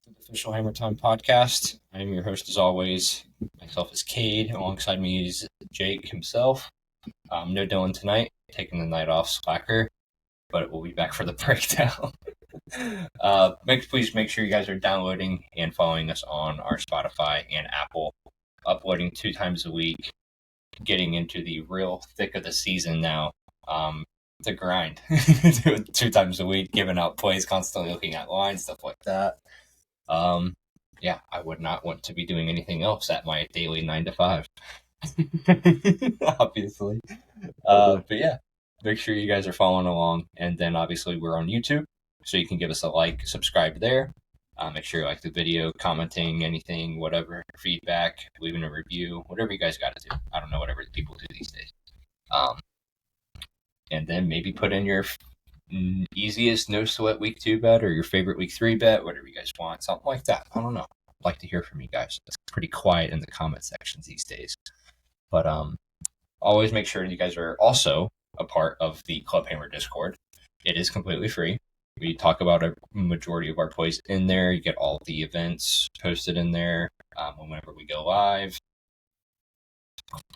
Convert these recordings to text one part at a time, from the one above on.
to the Official Hammer Time podcast. I am your host as always. Myself is Cade. Alongside me is Jake himself. No Dylan tonight, taking the night off slacker, but we'll be back for the breakdown. Please make sure you guys are downloading and following us on our Spotify and Apple. Uploading 2 times a week, getting into the real thick of the season now. The grind. 2 times a week, giving out plays, constantly looking at lines, stuff like that. Yeah, I would not want to be doing anything else at my daily 9 to 5. Obviously. But yeah, make sure you guys are following along. And then obviously we're on YouTube, so you can give us a like, subscribe there. Make sure you like the video, commenting, anything, whatever, feedback, leaving a review, whatever you guys got to do. I don't know, whatever people do these days. And then maybe put in your easiest no sweat week 2 bet or your favorite week 3 bet, whatever you guys want, something like that. I don't know. I'd like to hear from you guys. It's pretty quiet in the comment sections these days. But always make sure you guys are also a part of the Club Hammer Discord. It is completely free. We talk about a majority of our plays in there. You get all the events posted in there whenever we go live.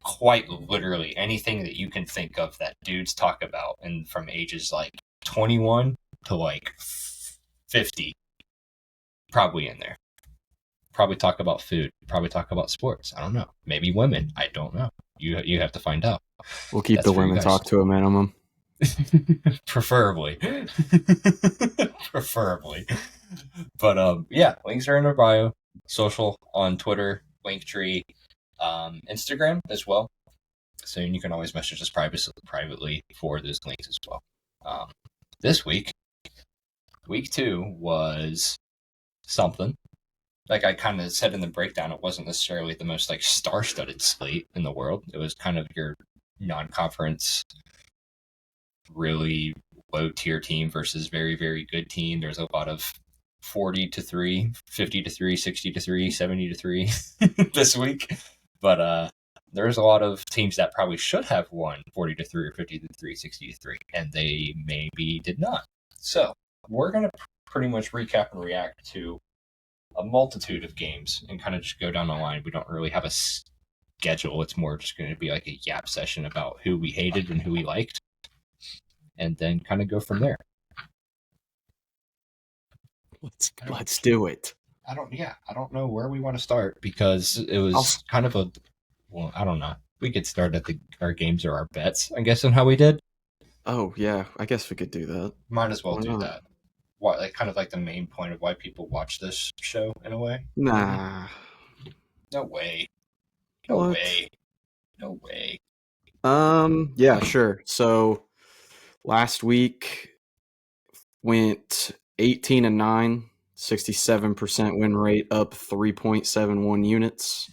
Quite literally anything that you can think of that dudes talk about, and from ages like 21 to like 50, probably in there. Probably talk about food. Probably talk about sports. I don't know. Maybe women. I don't know. You have to find out. We'll keep the women talk to a minimum. Preferably. Preferably. But yeah, links are in our bio. Social on Twitter, Linktree, Instagram as well. So you can always message us privately for those links as well. This week 2 was something. Like I kind of said in the breakdown, it wasn't necessarily the most like star-studded slate in the world. It was kind of your non-conference, really low-tier team versus very, very good team. There's a lot of 40-3, 50-3, 60-3, 70-3 this week. But there's a lot of teams that probably should have won 40-3 or 50-3, 60-3, and they maybe did not. So we're going to pretty much recap and react to a multitude of games and kind of just go down the line. We don't really have a schedule. It's more just going to be like a yap session about who we hated and who we liked, and then kind of go from there. Let's do it. I don't know where we want to start because it was kind of I don't know. We could start at our games or our bets, I guess, on how we did. Oh yeah, I guess we could do that. Might as well do that. Why, like, kind of like the main point of why people watch this show in a way. Nah. No way. No way. Yeah, sure. So last week went 18-9, 67% win rate, up 3.71 units.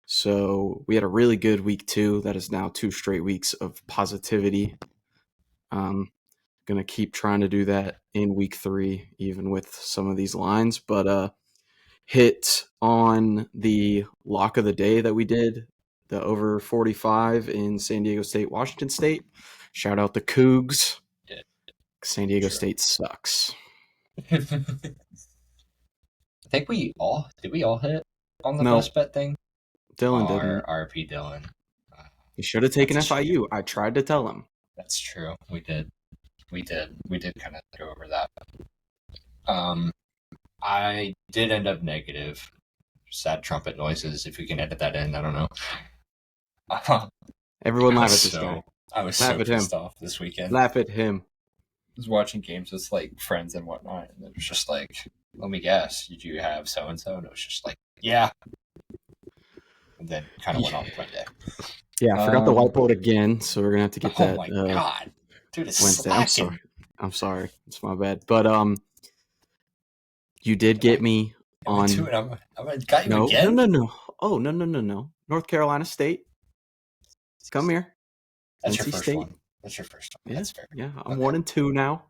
So we had a really good week 2. That is now 2 straight weeks of positivity. Gonna keep trying to do that in week 3, even with some of these lines. But hit on the lock of the day that we did, the over 45 in San Diego State, Washington State. Shout out the Cougs. Yeah. San Diego State sucks. I think we all hit on the best bet thing. Dylan didn't. RP Dylan. He should have taken FIU. I tried to tell him. That's true. We did kind of go over that. I did end up negative. Sad trumpet noises. If we can edit that in, I don't know. Everyone laugh at this guy. I was so pissed off this weekend. Laugh at him. I was watching games with like friends and whatnot, and it was just like, let me guess, did you have so and so? And it was just like, yeah. And then kind of went on with my day. Yeah, I forgot the whiteboard again, so we're gonna have to get that. Oh my god, dude, it's Wednesday. slacking. I'm sorry, it's my bad. But you did get me on. I'm got you again. No. Oh no. North Carolina State. Come here. That's your first one. That's your first one. Yeah, that's fair. Yeah, I'm 1-2 now.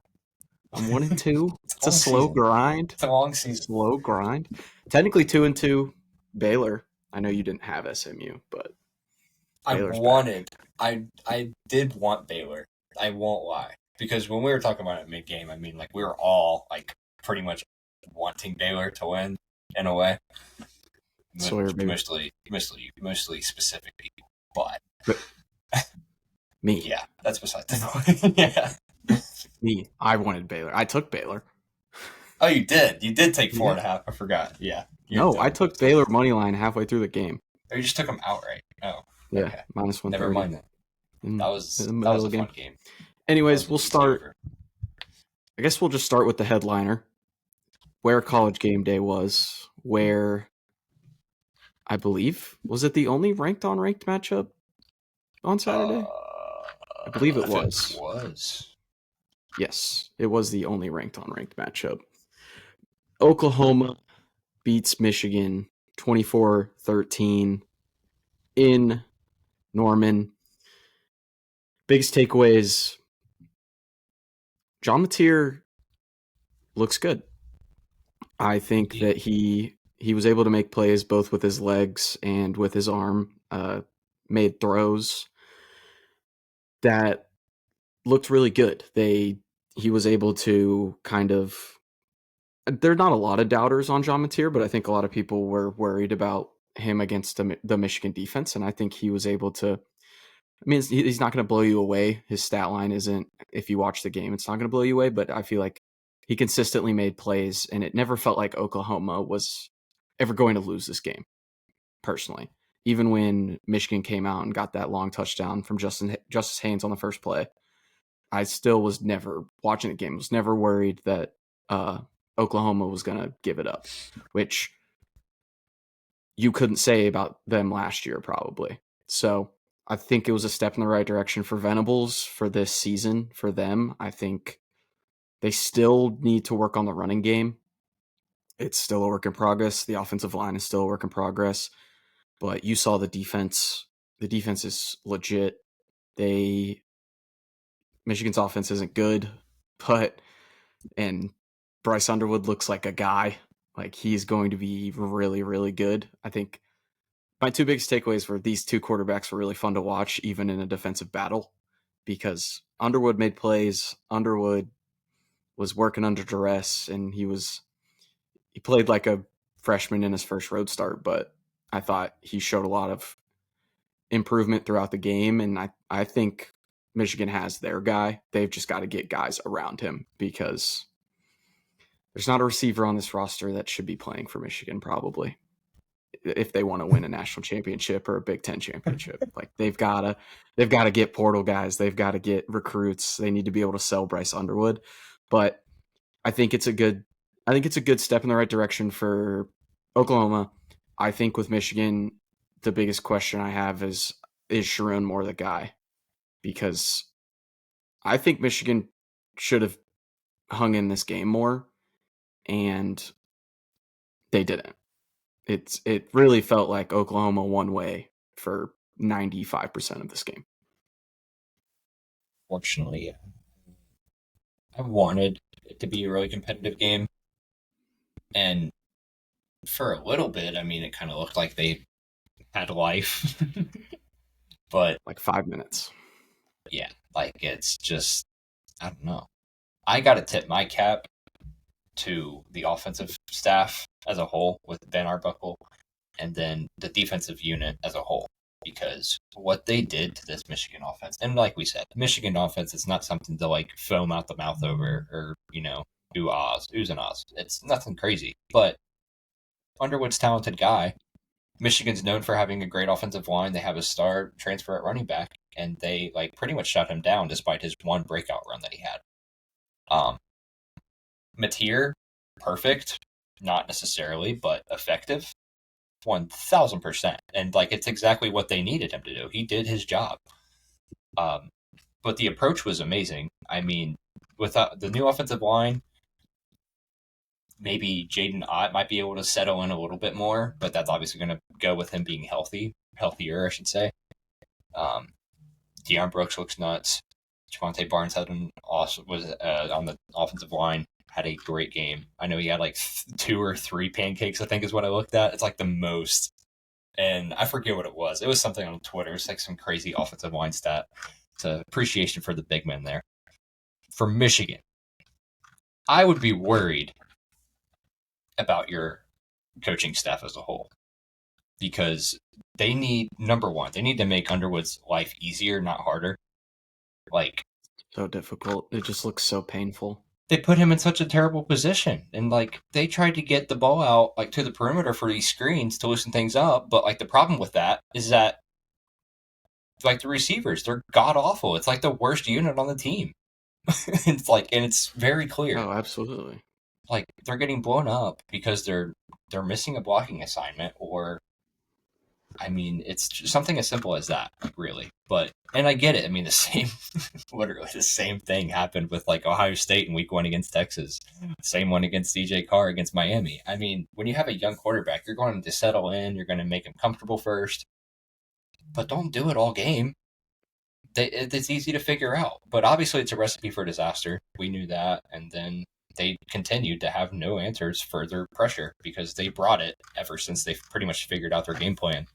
I'm 1-2. It's a slow grind. It's a long season. Slow grind. Technically 2-2. Baylor. I know you didn't have SMU, but I did want Baylor. I won't lie, because when we were talking about it mid game, I mean, like, we were all like pretty much wanting Baylor to win in a way. Sawyer, baby. Mostly specific people, but me. Yeah, that's beside the point. Yeah. Me. I wanted Baylor. I took Baylor. Oh, you did. You did take Yeah. 4.5. I forgot. Yeah. No, I took Baylor money line halfway through the game. Or you just took them outright. Oh. Yeah, Okay. minus 130. Never mind that. That was a fun game. Anyways, we'll start. I guess we'll just start with the headliner, where College Game Day was, where I believe, was it the only ranked on ranked matchup on Saturday? I believe it was. Yes, it was the only ranked on ranked matchup. Oklahoma beats Michigan 24-13 in Norman. Biggest takeaways, John Mateer looks good. I think that he was able to make plays both with his legs and with his arm, made throws that looked really good. He was able to kind of, there are not a lot of doubters on John Mateer, but I think a lot of people were worried about him against the Michigan defense, and I think he was able to, I mean, he's not going to blow you away. His stat line isn't, if you watch the game, it's not going to blow you away, but I feel like he consistently made plays, and it never felt like Oklahoma was ever going to lose this game, personally. Even when Michigan came out and got that long touchdown from Justice Haynes on the first play, I still was never, watching the game, was never worried that Oklahoma was going to give it up, which you couldn't say about them last year, probably. So I think it was a step in the right direction for Venables for this season. For them, I think they still need to work on the running game. It's still a work in progress. The offensive line is still a work in progress. But you saw the defense. The defense is legit. Michigan's offense isn't good, and Bryce Underwood looks like a guy. Like, he's going to be really, really good. I think my two biggest takeaways were these two quarterbacks were really fun to watch, even in a defensive battle, because Underwood made plays. Underwood was working under duress, and he played like a freshman in his first road start, but I thought he showed a lot of improvement throughout the game, and I think Michigan has their guy. They've just got to get guys around him, because there's not a receiver on this roster that should be playing for Michigan, probably, if they want to win a national championship or a Big Ten championship. Like, they've got to get portal guys. They've got to get recruits. They need to be able to sell Bryce Underwood. But I think it's a good step in the right direction for Oklahoma. I think with Michigan, the biggest question I have is Sharon Moore the guy? Because I think Michigan should have hung in this game more, and they didn't. It really felt like Oklahoma one way for 95% of this game. Fortunately, I wanted it to be a really competitive game, and for a little bit, I mean, it kind of looked like they had life, but like 5 minutes. Yeah, like, it's just, I don't know. I got to tip my cap to the offensive staff as a whole with Ben Arbuckle, and then the defensive unit as a whole, because what they did to this Michigan offense, and like we said, Michigan offense, it's not something to like foam out the mouth over, or oohs and ahs. It's nothing crazy, but Underwood's talented guy. Michigan's known for having a great offensive line. They have a star transfer at running back, and they like pretty much shut him down despite his one breakout run that he had. Mateer, perfect, not necessarily, but effective, 1,000%. And like, it's exactly what they needed him to do. He did his job. But the approach was amazing. I mean, with the new offensive line, maybe Jaden Ott might be able to settle in a little bit more, but that's obviously going to go with him being healthier, I should say. Deion Brooks looks nuts. Javonte Barnes was on the offensive line, had a great game. I know he had like 2 or 3 pancakes, I think is what I looked at. It's like the most. And I forget what it was. It was something on Twitter. It's like some crazy offensive line stat. It's an appreciation for the big men there. For Michigan, I would be worried about your coaching staff as a whole, because they need, number one, they need to make Underwood's life easier, not harder. Like, So difficult. It just looks so painful. they put him in such a terrible position, and like they tried to get the ball out like to the perimeter for these screens to loosen things up, but like the problem with that is that like the receivers, they're god awful. It's like the worst unit on the team. It's like, and it's very clear. Oh, absolutely. Like they're getting blown up because they're missing a blocking assignment, or I mean, it's just something as simple as that, really. But and I get it. I mean, the same, literally the same thing happened with like Ohio State in Week 1 against Texas. Same one against DJ Carr against Miami. I mean, when you have a young quarterback, you're going to settle in. You're going to make him comfortable first, but don't do it all game. It's easy to figure out, but obviously it's a recipe for disaster. We knew that, and then they continued to have no answers for their pressure because they brought it ever since they pretty much figured out their game plan.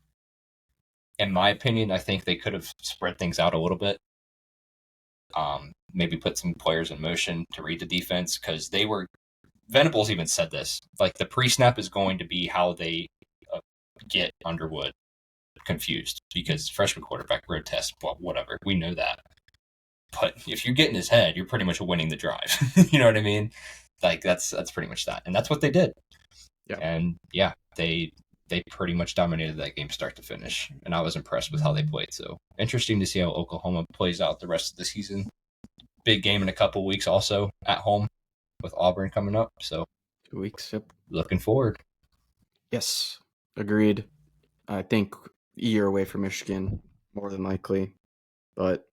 In my opinion, I think they could have spread things out a little bit. Maybe put some players in motion to read the defense, because they were. Venables even said this. Like the pre-snap is going to be how they get Underwood confused, because freshman quarterback road test, well, whatever. We know that. But if you get in his head, you're pretty much winning the drive. You know what I mean? Like that's pretty much that, and that's what they did. Yeah. And yeah, they pretty much dominated that game start to finish, and I was impressed with how they played. So interesting to see how Oklahoma plays out the rest of the season. Big game in a couple weeks, also at home with Auburn coming up. So 2 weeks. Yep. looking forward. Yes. Agreed. I think a year away from Michigan, more than likely. But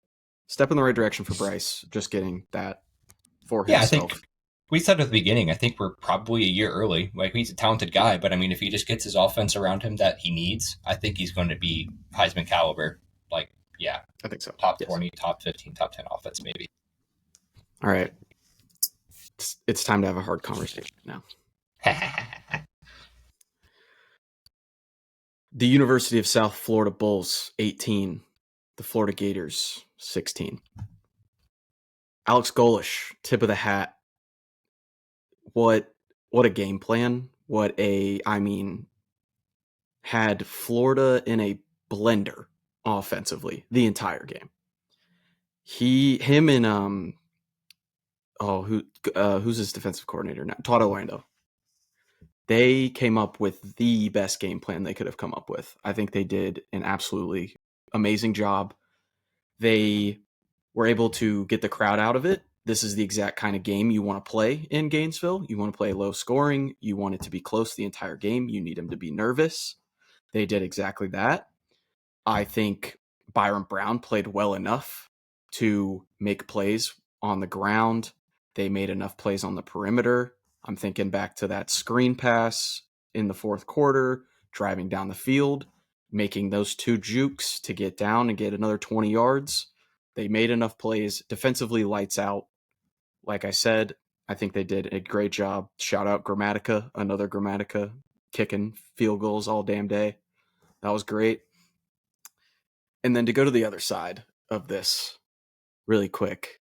step in the right direction for Bryce. Just getting that for Yeah, I himself. think we said at the beginning, I think we're probably a year early. Like, he's a talented guy, but I mean, if he just gets his offense around him that he needs, I think he's going to be Heisman caliber. Like, yeah, I think so. top Yes. 20, top 15, top 10 offense, maybe. All right. It's time to have a hard conversation now. The University of South Florida Bulls, 18. The Florida Gators, 16. Alex Golish, tip of the hat. What a game plan. Had Florida in a blender offensively the entire game. Him and who's his defensive coordinator now? Todd Orlando. They came up with the best game plan they could have come up with. I think they did an absolutely amazing job. They were able to get the crowd out of it. This is the exact kind of game you want to play in Gainesville. You want to play low scoring. You want it to be close the entire game. You need them to be nervous. They did exactly that. I think Byron Brown played well enough to make plays on the ground. They made enough plays on the perimeter. I'm thinking back to that screen pass in the fourth quarter, driving down the field, making those two jukes to get down and get another 20 yards. They made enough plays. Defensively, lights out. Like I said, I think they did a great job. Shout out Grammatica, another Grammatica, kicking field goals all damn day. That was great. And then to go to the other side of this really quick,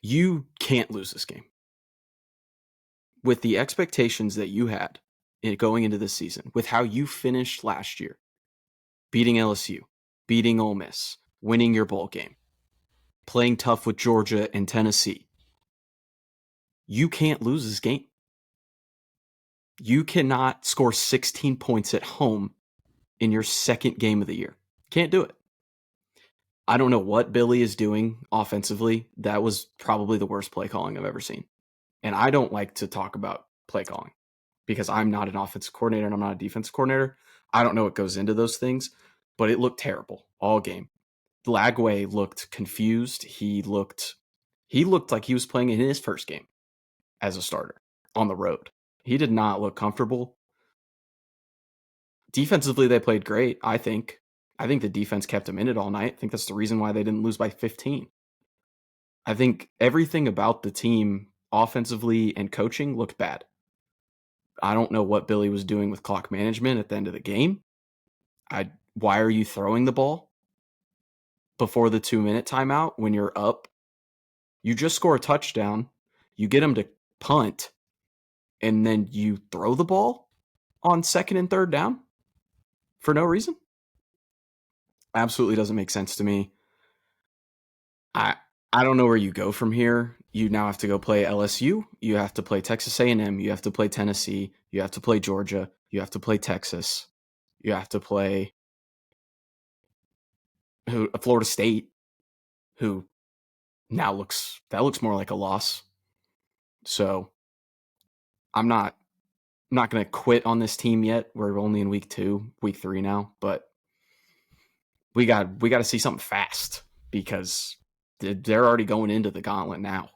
you can't lose this game. With the expectations that you had going into this season, with how you finished last year, beating LSU, beating Ole Miss, winning your bowl game, playing tough with Georgia and Tennessee, you can't lose this game. You cannot score 16 points at home in your second game of the year. Can't do it. I don't know what Billy is doing offensively. That was probably the worst play calling I've ever seen. And I don't like to talk about play calling because I'm not an offensive coordinator and I'm not a defensive coordinator. I don't know what goes into those things, but it looked terrible all game. Lagway looked confused. He looked like he was playing in his first game as a starter on the road. He did not look comfortable. Defensively, they played great, I think. I think the defense kept them in it all night. I think that's the reason why they didn't lose by 15. I think everything about the team offensively and coaching looked bad. I don't know what Billy was doing with clock management at the end of the game. Why are you throwing the ball before the 2-minute timeout when you're up? You just score a touchdown. You get them to punt. and then you throw the ball on second and third down for no reason. Absolutely doesn't make sense to me. I don't know where you go from here. You now have to go play LSU. You have to play Texas A&M. You have to play Tennessee. You have to play Georgia. You have to play Texas. You have to play Florida State, who now looks more like a loss. So I'm not going to quit on this team yet. We're only in week 3 now, but we got to see something fast because they're already going into the gauntlet now.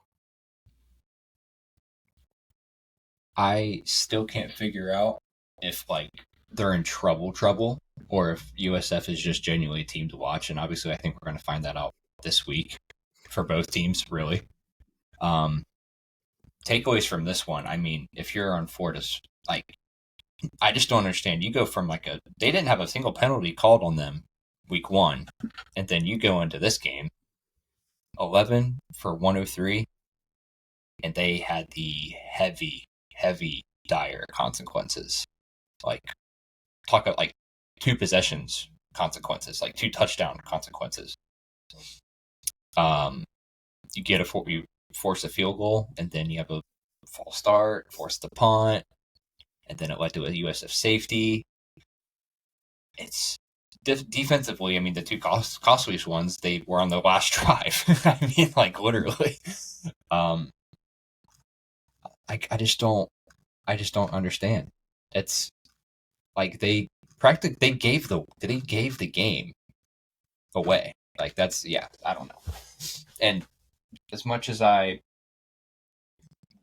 I still can't figure out if like they're in trouble, or if USF is just genuinely a team to watch. And obviously, I think we're going to find that out this week for both teams, really. Takeaways from this one. I mean, if you're on Florida's, like, I just don't understand. You go from they didn't have a single penalty called on them week 1, and then you go into this game 11 for 103, and they had the heavy, dire consequences. Like, talk about like 2 possessions consequences, like 2 touchdown consequences. You force a field goal, and then you have a false start, force the punt, and then it led to a USF safety. It's defensively, I mean, the 2 costliest ones, they were on the last drive. I mean, like, literally. I just don't understand. It's like they gave the game away. Like, that's, yeah, I don't know. And as much as I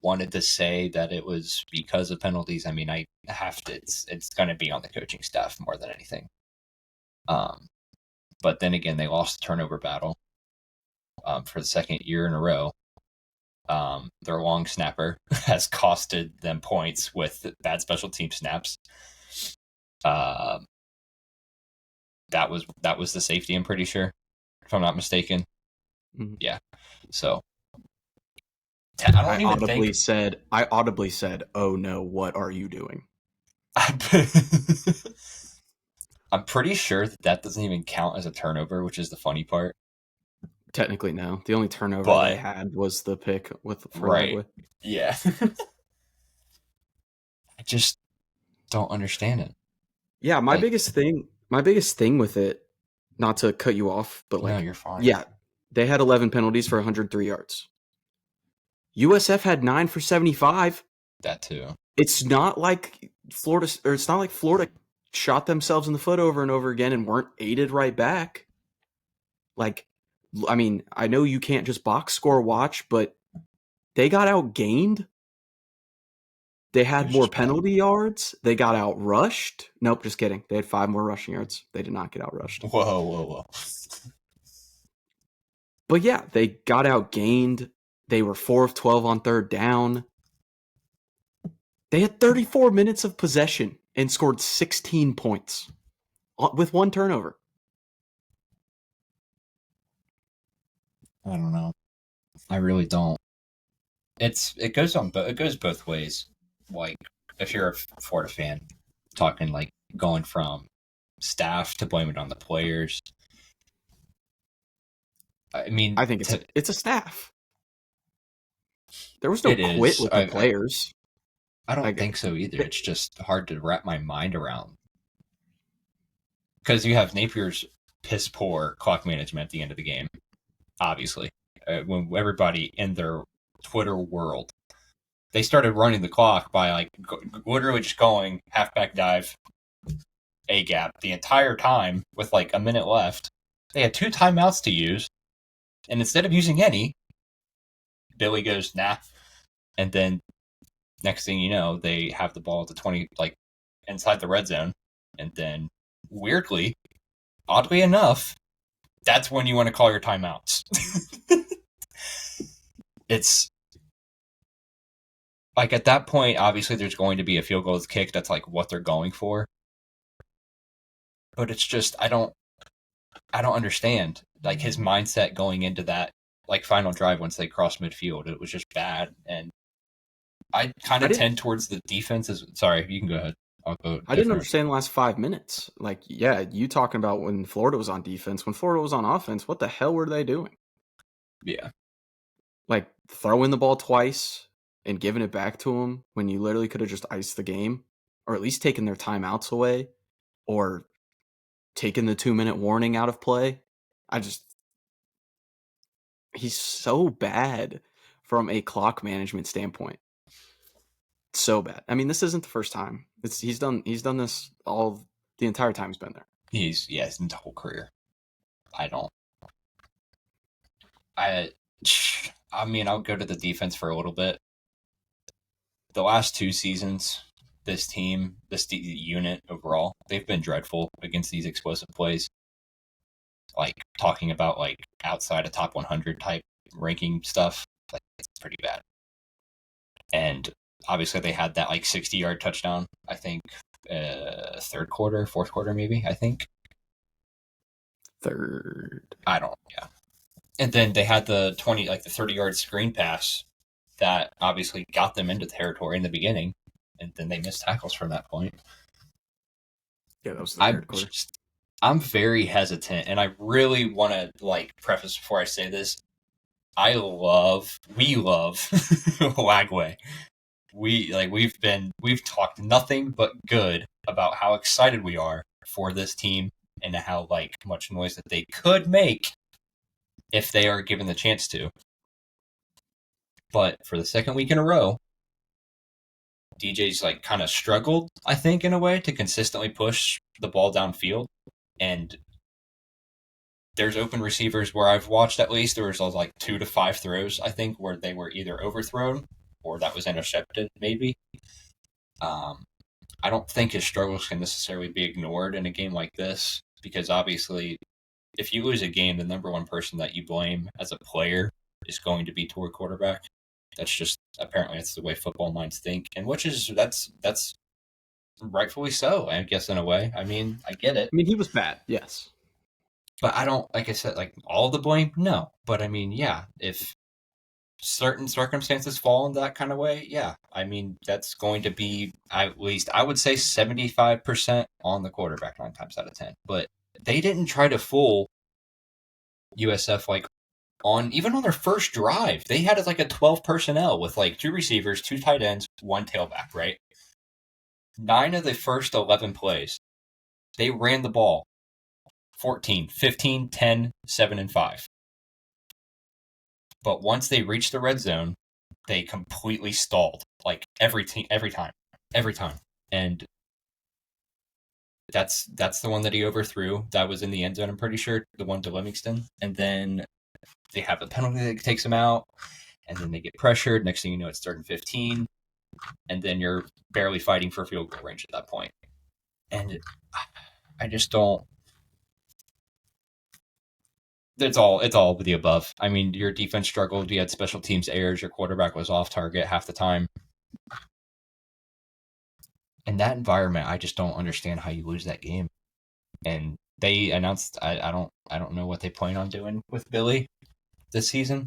wanted to say that it was because of penalties, I mean, I have to. It's going to be on the coaching staff more than anything. But then again, they lost the turnover battle for the second year in a row. Their long snapper has costed them points with bad special team snaps. That was the safety, I'm pretty sure, if I'm not mistaken. Mm-hmm. Yeah. So I audibly said, "Oh no, what are you doing?" I'm pretty sure that doesn't even count as a turnover, which is the funny part. Technically, no. The only turnover they had was the pick for Ledwith. Yeah. I just don't understand it. Yeah, my biggest thing with it, not to cut you off, but no, you're fine. Yeah, they had 11 penalties for 103 yards. USF had 9 for 75. That too. It's not like Florida shot themselves in the foot over and over again and weren't aided right back. Like, I mean, I know you can't just box score watch, but they got outgained. They had more penalty yards. They got outrushed. Nope, just kidding. They had 5 more rushing yards. They did not get outrushed. Whoa. But yeah, they got outgained. They were 4 of 12 on third down. They had 34 minutes of possession and scored 16 points with 1 turnover. I don't know. I really don't. It goes both ways. Like, if you're a Florida fan, talking like going from staff to blame it on the players. I mean, I think it's a staff. There was no quit with the players. I don't think so either. It's just hard to wrap my mind around. Because you have Napier's piss poor clock management at the end of the game, obviously. When everybody in their Twitter world, they started running the clock by like literally just going halfback dive, A gap the entire time with like a minute left. They had 2 timeouts to use, and instead of using any, Billy goes nah, and then next thing you know, they have the ball at the 20, like inside the red zone, and then weirdly, oddly enough, that's when you want to call your timeouts. It's like at that point, obviously, there's going to be a field goal kick. That's like what they're going for. But it's just I don't understand like his mindset going into that like final drive once they crossed midfield. It was just bad, and I kind I of didn't tend towards the defense. Sorry, you can go ahead. I'll go I didn't different. understand the last 5 minutes. Like, yeah, you talking about when Florida was on defense. When Florida was on offense, what the hell were they doing? Yeah, Like, throwing the ball twice and giving it back to them when you literally could have just iced the game, or at least taken their timeouts away, or taken the 2-minute warning out of play. He's so bad from a clock management standpoint. So bad. I mean, this isn't the first time. He's done this all the entire time he's been there. he's his whole career. I don't. I I mean, I'll go to the defense for a little bit. The last 2 seasons, this team, unit overall, they've been dreadful against these explosive plays. Like talking about like outside of top 100 type ranking stuff, like it's pretty bad. And obviously, they had that like 60-yard touchdown. I think third quarter, fourth quarter, maybe. I think Third. I don't. Yeah. And then they had the 30-yard screen pass that obviously got them into territory in the beginning, and then they missed tackles from that point. Yeah, that was the third quarter. I'm very hesitant, and I really want to like preface before I say this. We love Lagway. We've talked nothing but good about how excited we are for this team and how like much noise that they could make if they are given the chance to. But for the second week in a row, DJ's like kind of struggled, I think, in a way to consistently push the ball downfield. And there's open receivers where I've watched at least there was like 2 to 5 throws, I think, where they were either overthrown or that was intercepted, maybe. I don't think his struggles can necessarily be ignored in a game like this because obviously, if you lose a game, the number one person that you blame as a player is going to be toward quarterback. That's just apparently that's the way football minds think, and that's rightfully so, I guess, in a way. I mean, I get it. I mean, he was bad, yes. But I don't, like I said, like all the blame, no. But I mean, yeah, if certain circumstances fall in that kind of way, yeah. I mean, that's going to be at least, I would say 75% on the quarterback 9 times out of 10. But they didn't try to fool USF like even on their first drive. They had like a 12 personnel with like 2 receivers, 2 tight ends, 1 tailback, right? 9 of the first 11 plays, they ran the ball 14, 15, 10, 7, and 5. But once they reached the red zone, they completely stalled. Like every time. And that's the one that he overthrew. That was in the end zone, I'm pretty sure, the one to Livingston. And then they have a penalty that takes them out, and then they get pressured. Next thing you know, it's 3rd and 15, and then you're barely fighting for field goal range at that point. And I just don't. It's all of the above. I mean, your defense struggled. You had special teams errors. Your quarterback was off target half the time. In that environment, I just don't understand how you lose that game. And they announced I don't know what they plan on doing with Billy this season,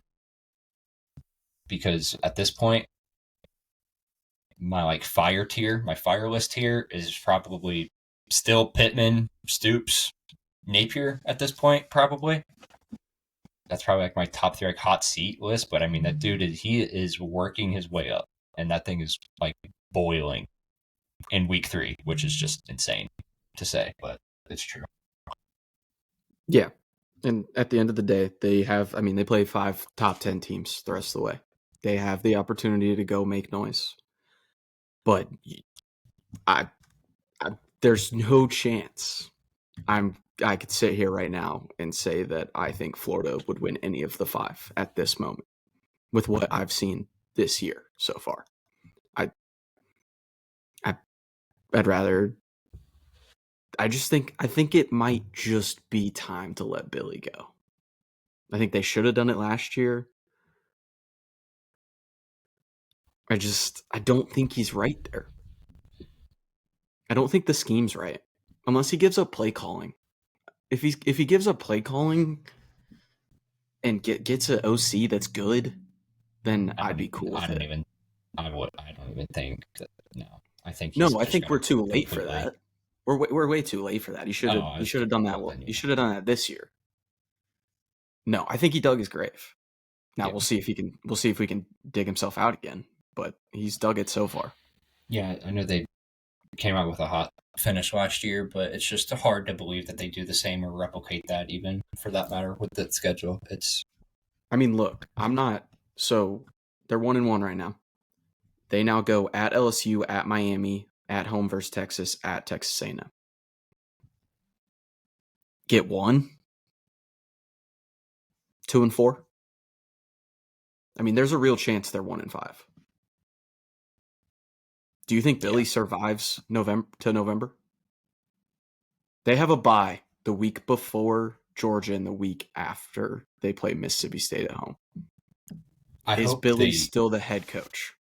because at this point, my fire list here is probably still Pittman, Stoops, Napier at this point, probably. That's probably like my top 3 like hot seat list. But I mean, that dude he is working his way up, and that thing is like boiling in week 3, which is just insane to say, but it's true. Yeah. And at the end of the day, they play 5 top 10 teams the rest of the way. They have the opportunity to go make noise. But there's no chance I could sit here right now and say that I think Florida would win any of the 5 at this moment with what I've seen this year so far. I'd rather. I think it might just be time to let Billy go. I think they should have done it last year. I don't think he's right there. I don't think the scheme's right. Unless he gives up play calling. If he gives up play calling and gets an OC that's good, then I'd be cool with it. I don't even think that. No, I think he's No, I just think going we're to too quit late for completely. that. We're way too late for that. Oh, I You was should have kidding. done that. Well, then, You should have done that this year. No, I think he dug his grave. Now yeah, we'll see if he can. We'll see if we can dig himself out again. But he's dug it so far. yeah. I know they came out with a hot finish last year, but it's just hard to believe that they do the same or replicate that, even for that matter, with the schedule. It's I mean, look, I'm not. So they're 1-1 right now. They now go at LSU, at Miami, at home versus Texas, at Texas A&M. Get 2-4. I mean, there's a real chance they're 1-5. Do you think yeah. Billy survives November? They have a bye the week before Georgia and the week after they play Mississippi State at home. I Is hope Billy they. still the head coach?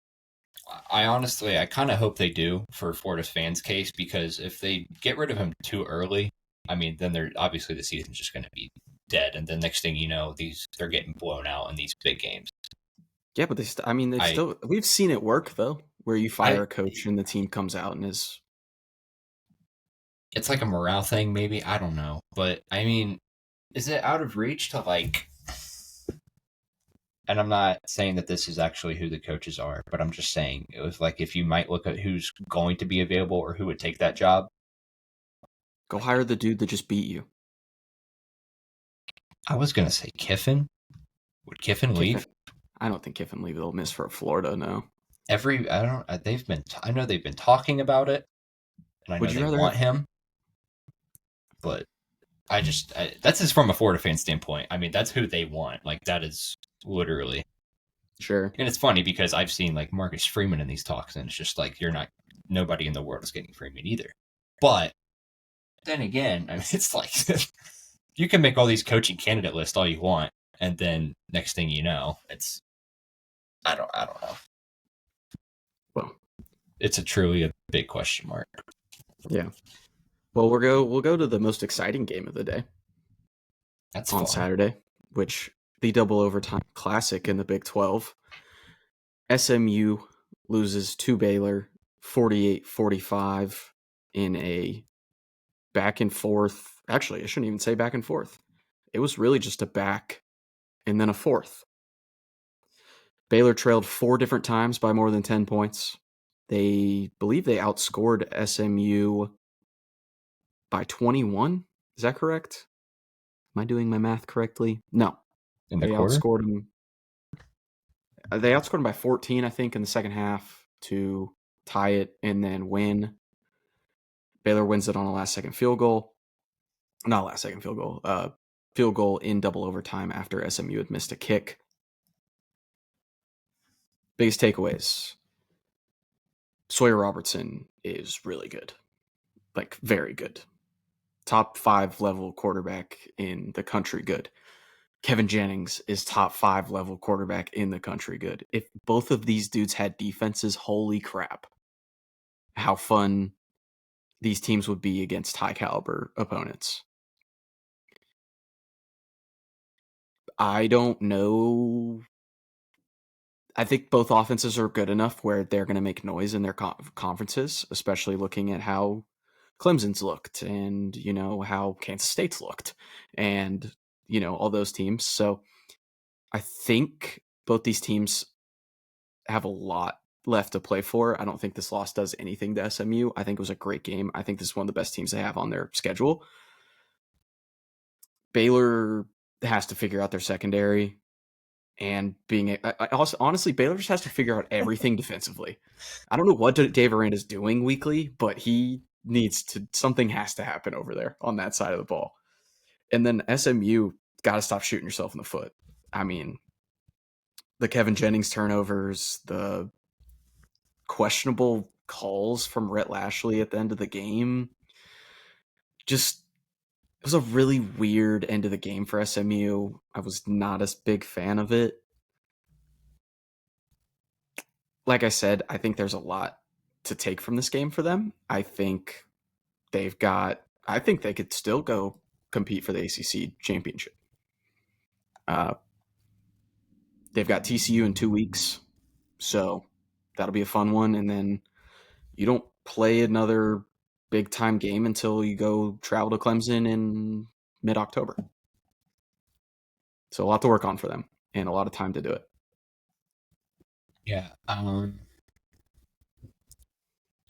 I honestly, I kind of hope they do for Florida's fans' case, because if they get rid of him too early, I mean, then they're obviously the season's just going to be dead, and the next thing you know, they're getting blown out in these big games. Yeah, but I mean, I we've seen it work though, where you fire I a coach and the team comes out and is. it's like a morale thing, maybe. I don't know, but I mean, is it out of reach to like? And I'm not saying that this is actually who the coaches are, but I'm just saying it was like if you might look at who's going to be available or who would take that job. Go Like hire the dude that just beat you. I was gonna say Kiffin. Would Kiffin Kiffin. leave? I don't think Kiffin leave. They'll miss for Florida. No. I don't. I know they've been talking about it, and I Would know you they rather want have? him, but that's just from a Florida fan standpoint. I mean, that's who they want. Like that is literally. Sure. And it's funny because I've seen like Marcus Freeman in these talks, and it's just like you're not. Nobody in the world is getting Freeman either. But then again, I mean, it's like you can make all these coaching candidate lists all you want, and then next thing you know, it's I don't know. Well, It's a truly a big question mark. yeah. Well, we'll go to the most exciting game of the day That's on fun. Saturday, which the double overtime classic in the Big 12. SMU loses to Baylor 48-45 in a back and forth. Actually, I shouldn't even say back and forth. It was really just a back and then a forth. Baylor trailed 4 different times by more than 10 points. They believe they outscored SMU by 21. Is that correct? Am I doing my math correctly? No. In the They quarter? outscored them. They outscored them by 14, I think, in the second half to tie it and then win. Baylor wins it on a last second field goal. Not last second field goal. Field goal in double overtime after SMU had missed a kick. Biggest takeaways. Sawyer Robertson is really good. Like, very good. Top 5 level quarterback in the country good. Kevin Jennings is top 5 level quarterback in the country good. If both of these dudes had defenses, holy crap. How fun these teams would be against high caliber opponents. I don't know. I think both offenses are good enough where they're going to make noise in their conferences, especially looking at how Clemson's looked and, how Kansas State's looked and, all those teams. So I think both these teams have a lot left to play for. I don't think this loss does anything to SMU. I think it was a great game. I think this is one of the best teams they have on their schedule. Baylor has to figure out their secondary and honestly, Baylor just has to figure out everything defensively. I don't know what Dave Aranda is doing weekly, but something has to happen over there on that side of the ball. And then SMU got to stop shooting yourself in the foot. I mean, the Kevin Jennings turnovers, the questionable calls from Rhett Lashley at the end of the game, just it was a really weird end of the game for SMU. I was not a big fan of it. Like I said, I think there's a lot to take from this game for them. I think they could still go compete for the ACC championship. Uh, they've got TCU in 2 weeks. So that'll be a fun one. And then you don't play another big time game until you go travel to Clemson in mid-October. So a lot to work on for them and a lot of time to do it. Yeah. I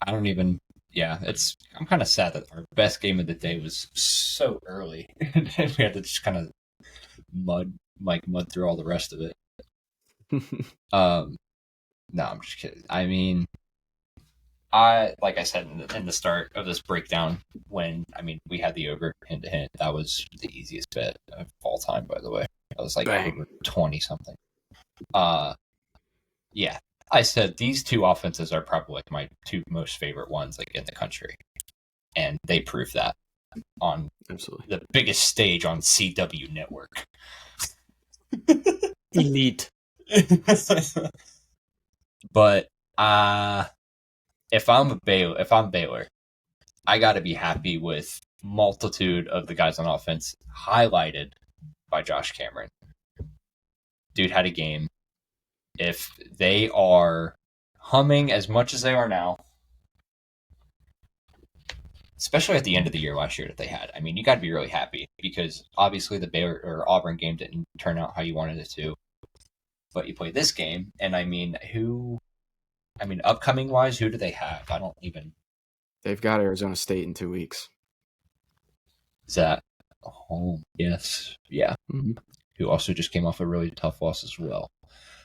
don't even. Yeah, I'm kind of sad that our best game of the day was so early, and we had to just kind of mud through all the rest of it. No, I'm just kidding. I mean, like I said in the start of this breakdown, when we had the over hint to hint, that was the easiest bet of all time. By the way, that was like Bang. over 20 something. Yeah, I said these two offenses are probably like my two most favorite ones like in the country, and they proved that on Absolutely the biggest stage on CW Network. elite. But if I'm Baylor, I got to be happy with multitude of the guys on offense, highlighted by Josh Cameron. Dude had a game. If they are humming as much as they are now, especially at the end of the year last year that they had, you got to be really happy because obviously the Baylor or Auburn game didn't turn out how you wanted it to. But you play this game, and upcoming wise, who do they have? I don't even. They've got Arizona State in 2 weeks. Is that home? Yes. Yeah. Mm-hmm. Who also just came off a really tough loss as well.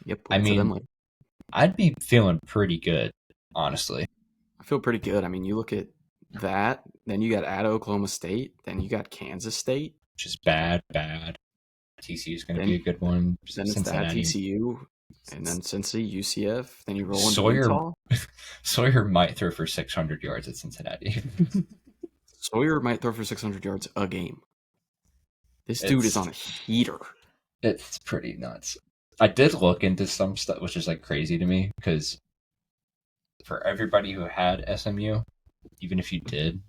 Yep. We'll get to them later. I'd be feeling pretty good, honestly. I feel pretty good. You look at that, then you got at Oklahoma State, then you got Kansas State. Which is bad. TCU is going to be a good one. Then it's that TCU, and then Cincy, UCF. Then you roll into Utah. Sawyer might throw for 600 yards at Cincinnati. Sawyer might throw for 600 yards a game. This dude is on a heater. It's pretty nuts. I did look into some stuff, which is like crazy to me, because for everybody who had SMU, even if you did,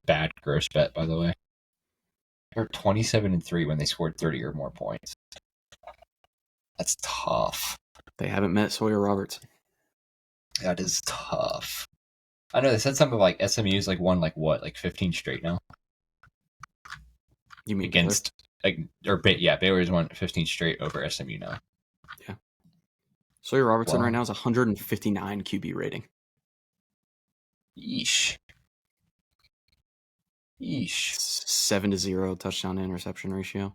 bad gross bet, by the way. They're 27-3 when they scored 30 or more points. That's tough. They haven't met Sawyer Roberts. That is tough. I know they said something like SMU's like won like 15 straight now. You mean against Baylor's won 15 straight over SMU now. Yeah. Sawyer Robertson right now is 159 QB rating. Yeesh. 7-0 touchdown to interception ratio.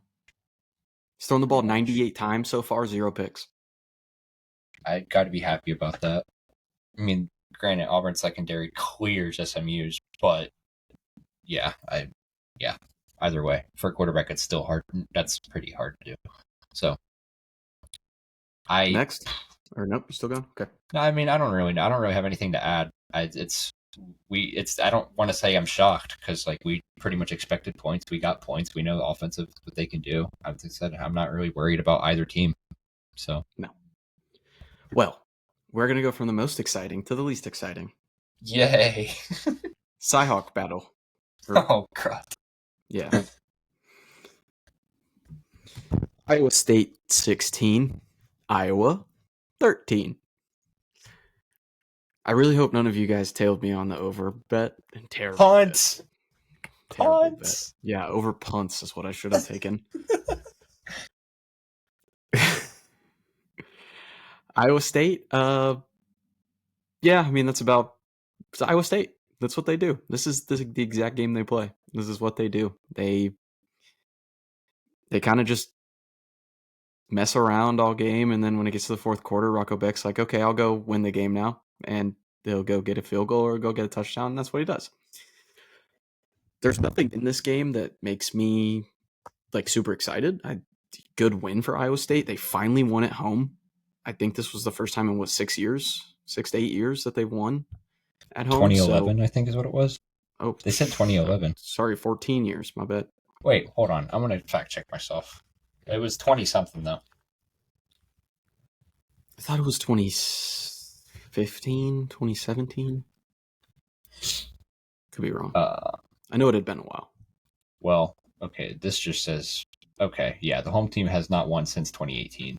He's thrown the ball 98 times so far, 0 picks. I got to be happy about that. Granted, Auburn's secondary clears SMU's, but either way, for a quarterback, it's still hard. That's pretty hard to do. So, next, or nope, you still going? Okay. No, I don't really have anything to add. I don't want to say I'm shocked because we pretty much expected points. We got points. We know the offensive what they can do. As I said, I'm not really worried about either team. So no. Well, we're gonna go from the most exciting to the least exciting. Yay! Cyhawk battle. Oh God. Yeah. Iowa State 16, Iowa 13. I really hope none of you guys tailed me on the over bet. Terrible punts. Bet. Terrible bet. Yeah, over punts is what I should have taken. Iowa State, that's it's Iowa State. That's what they do. This is the exact game they play. This is what they do. They kind of just mess around all game, and then when it gets to the fourth quarter, Rocco Beck's like, okay, I'll go win the game now, and they'll go get a field goal or go get a touchdown, and that's what he does. There's nothing in this game that makes me super excited. Good win for Iowa State. They finally won at home. I think this was the first time in 6 to 8 years that they've won at home. 2011, I think is what it was. Oh, they said 2011. Sorry, 14 years. My bad. Wait, hold on. I'm gonna fact check myself. It was 20 something though. I thought it was 2015, 2017. Could be wrong. I know it had been a while. Well, okay. This just says the home team has not won since 2018.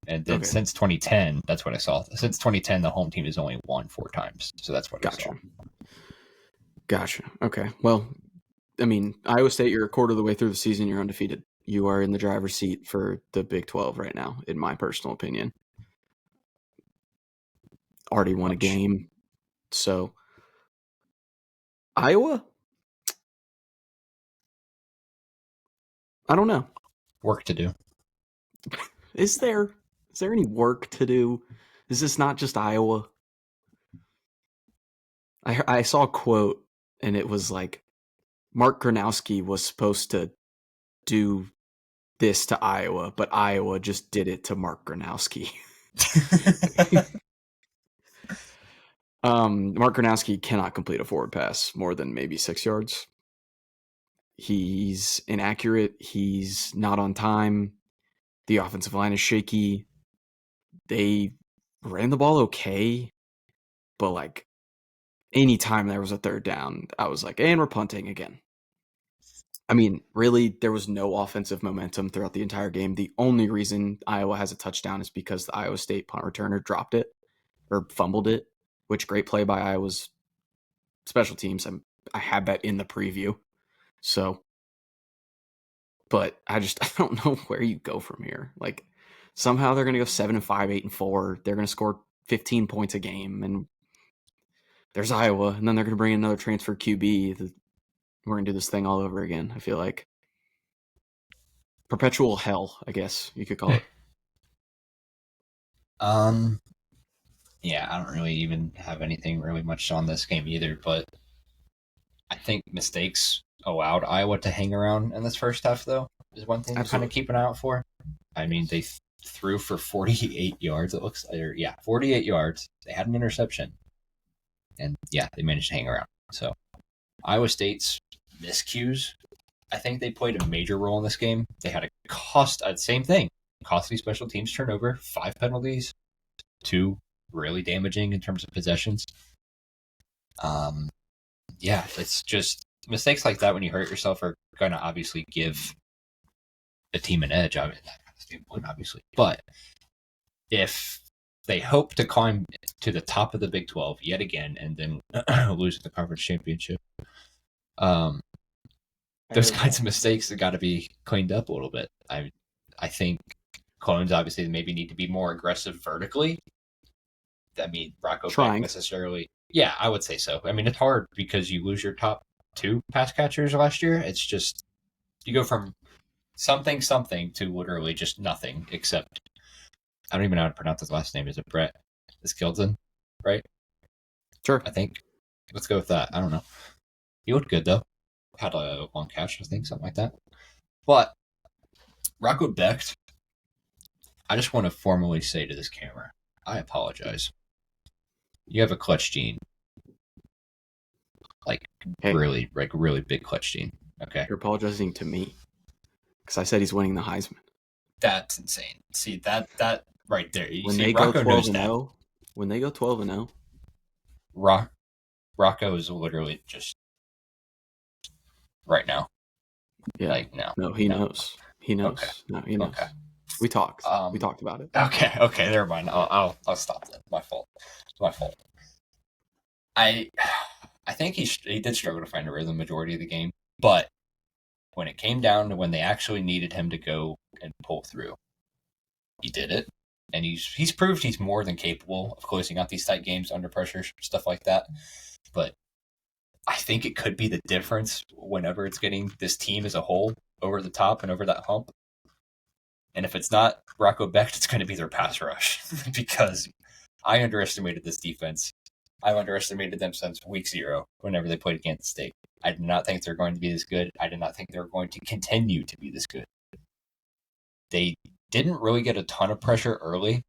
And then since 2010, that's what I saw. Since 2010, the home team has only won 4 times. So that's what I saw. Gotcha. Okay. Well, I mean, Iowa State, you're a quarter of the way through the season. You're undefeated. You are in the driver's seat for the Big 12 right now, in my personal opinion. Already won a game. So, Iowa? I don't know. Work to do. Is there any work to do? Is this not just Iowa? I saw a quote, and it was like, Mark Gronowski was supposed to do this to Iowa, but Iowa just did it to Mark Gronowski. Mark Gronowski cannot complete a forward pass more than maybe 6 yards. He's inaccurate. He's not on time. The offensive line is shaky. They ran the ball okay, but like anytime there was a third down, I was like, and we're punting again. I mean, really, there was no offensive momentum throughout the entire game. The only reason Iowa has a touchdown is because the Iowa State punt returner dropped it or fumbled it, which great play by Iowa's special teams. I had that in the preview. So, but I don't know where you go from here. Like, somehow they're going to go 7-5, 8-4. They're going to score 15 points a game, and there's Iowa, and then they're going to bring in another transfer QB. We're going to do this thing all over again, I feel like. Perpetual hell, I guess you could call it. Yeah, I don't really even have anything really much on this game either, but I think mistakes allowed Iowa to hang around in this first half, though, is one thing to kind of keep an eye out for. I mean, they threw for 48 yards, it looks like. 48 yards. They had an interception. And, yeah, they managed to hang around. So, Iowa State's miscues, I think they played a major role in this game. They had same thing. Costly special teams turnover, 5 penalties, 2 really damaging in terms of possessions. Yeah, it's just mistakes like that when you hurt yourself are going to obviously give a team an edge. I mean, that kind of standpoint, obviously. But if they hope to climb to the top of the Big 12 yet again and then lose the conference championship, those kinds of mistakes have got to be cleaned up a little bit. I think Clones obviously maybe need to be more aggressive vertically. I mean, Rocco Beck necessarily. Yeah, I would say so. I mean, it's hard because you lose your top 2 pass catchers last year. It's just, you go from something to literally just nothing, except, I don't even know how to pronounce his last name. Is it Brett Skildsen? Right? Sure. I think. Let's go with that. I don't know. He looked good, though. Had a long catch, I think, something like that. But Rocco Beck, I just want to formally say to this camera, I apologize. You have a clutch gene. Really big clutch gene. Okay. You're apologizing to me because I said he's winning the Heisman. That's insane. See that right there. When they go 12-0, when they go 12-0, Rocco is literally just right now. Yeah. No, he knows. He knows. Okay. No, he knows. Okay. We talked. We talked about it. Okay. Never mind. I'll stop that. My fault. I think he did struggle to find a rhythm majority of the game, but when it came down to when they actually needed him to go and pull through, he did it, and he's proved he's more than capable of closing out these tight games under pressure, stuff like that. But I think it could be the difference whenever it's getting this team as a whole over the top and over that hump. And if it's not Rocco Becht, it's going to be their pass rush because I underestimated this defense. I've underestimated them since week 0 whenever they played Kansas State. I did not think they're going to be this good. I did not think they were going to continue to be this good. They didn't really get a ton of pressure early,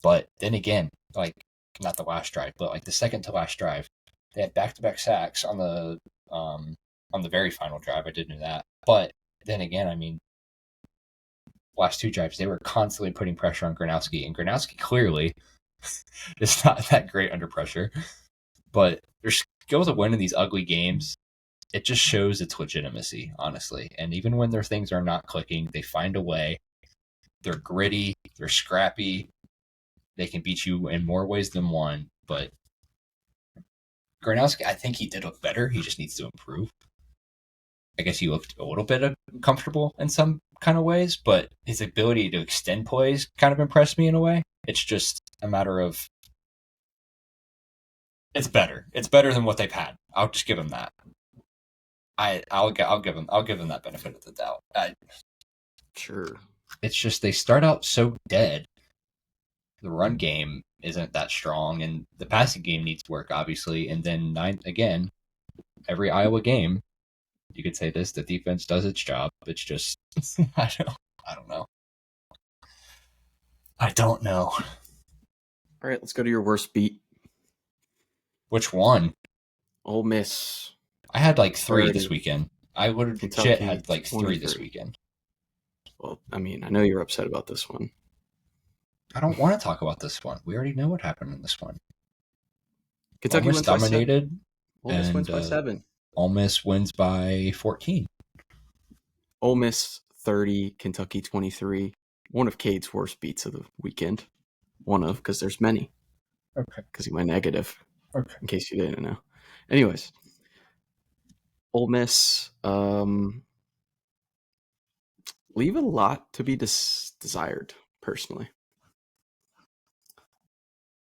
but then again, not the last drive, but the second to last drive, they had back-to-back sacks on the very final drive. I did know that, but then again, I mean, last 2 drives they were constantly putting pressure on Gronowski, and Gronowski clearly is not that great under pressure. But their skills of winning these ugly games, it just shows its legitimacy, honestly. And even when their things are not clicking, they find a way. They're gritty. They're scrappy. They can beat you in more ways than one. But Gronowski, I think he did look better. He just needs to improve. I guess he looked a little bit comfortable in some kind of ways, but his ability to extend plays kind of impressed me in a way. It's just a matter of it's better. It's better than what they've had. I'll just give him that. I'll give them that benefit of the doubt. Sure. It's just they start out so dead. The run game isn't that strong, and the passing game needs work, obviously. And then every Iowa game, you could say this: the defense does its job. It's just I don't know. I don't know. All right, let's go to your worst beat. Which one? Ole Miss. I had like 3 30. this weekend. I would have Kentucky, legit had like 3 this 23. weekend. Well, I mean, I know you're upset about this one. I don't want to talk about this one. We already know what happened in this one. Kentucky Ole Miss wins by 7. dominated. Ole Miss wins by 7. Ole Miss wins by 14. Ole Miss 30, Kentucky 23. One of Cade's worst beats of the weekend. One of, because there's many. Okay. Because he went negative. Okay. In case you didn't know. Anyways, Ole Miss leave a lot to be desired, personally.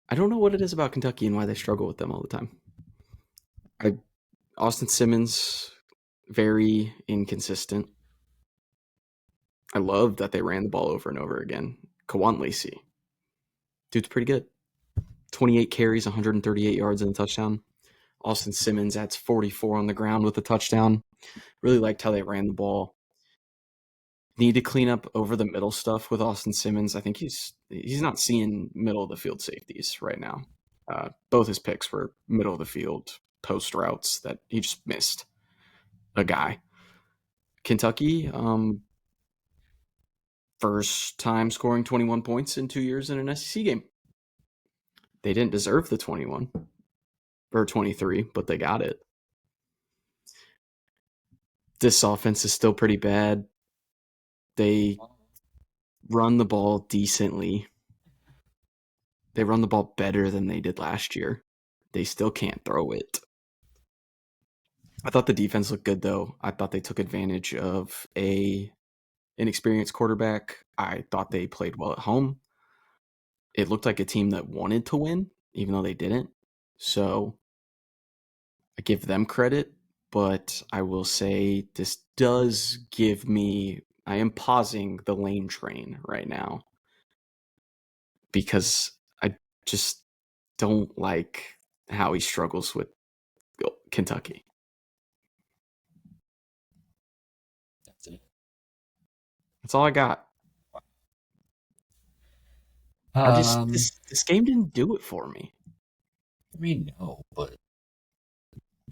I don't know what it is about Kentucky and why they struggle with them all the time. Austin Simmons, very inconsistent. I love that they ran the ball over and over again. Kawan Lacey, dude's pretty good. 28 carries, 138 yards and a touchdown. Austin Simmons adds 44 on the ground with a touchdown. Really liked how they ran the ball. Need to clean up over the middle stuff with Austin Simmons. I think he's not seeing middle of the field safeties right now. Both his picks were middle of the field post routes that he just missed a guy. Kentucky, first time scoring 21 points in 2 years in an SEC game. They didn't deserve the 21 or 23, but they got it. This offense is still pretty bad. They run the ball decently. They run the ball better than they did last year. They still can't throw it. I thought the defense looked good, though. I thought they took advantage of an inexperienced quarterback. I thought they played well at home. It looked like a team that wanted to win, even though they didn't. So I give them credit, but I will say this does give me... I am pausing the Lane train right now because I just don't like how he struggles with Kentucky. That's it. That's all I got. This game didn't do it for me. I mean, no, but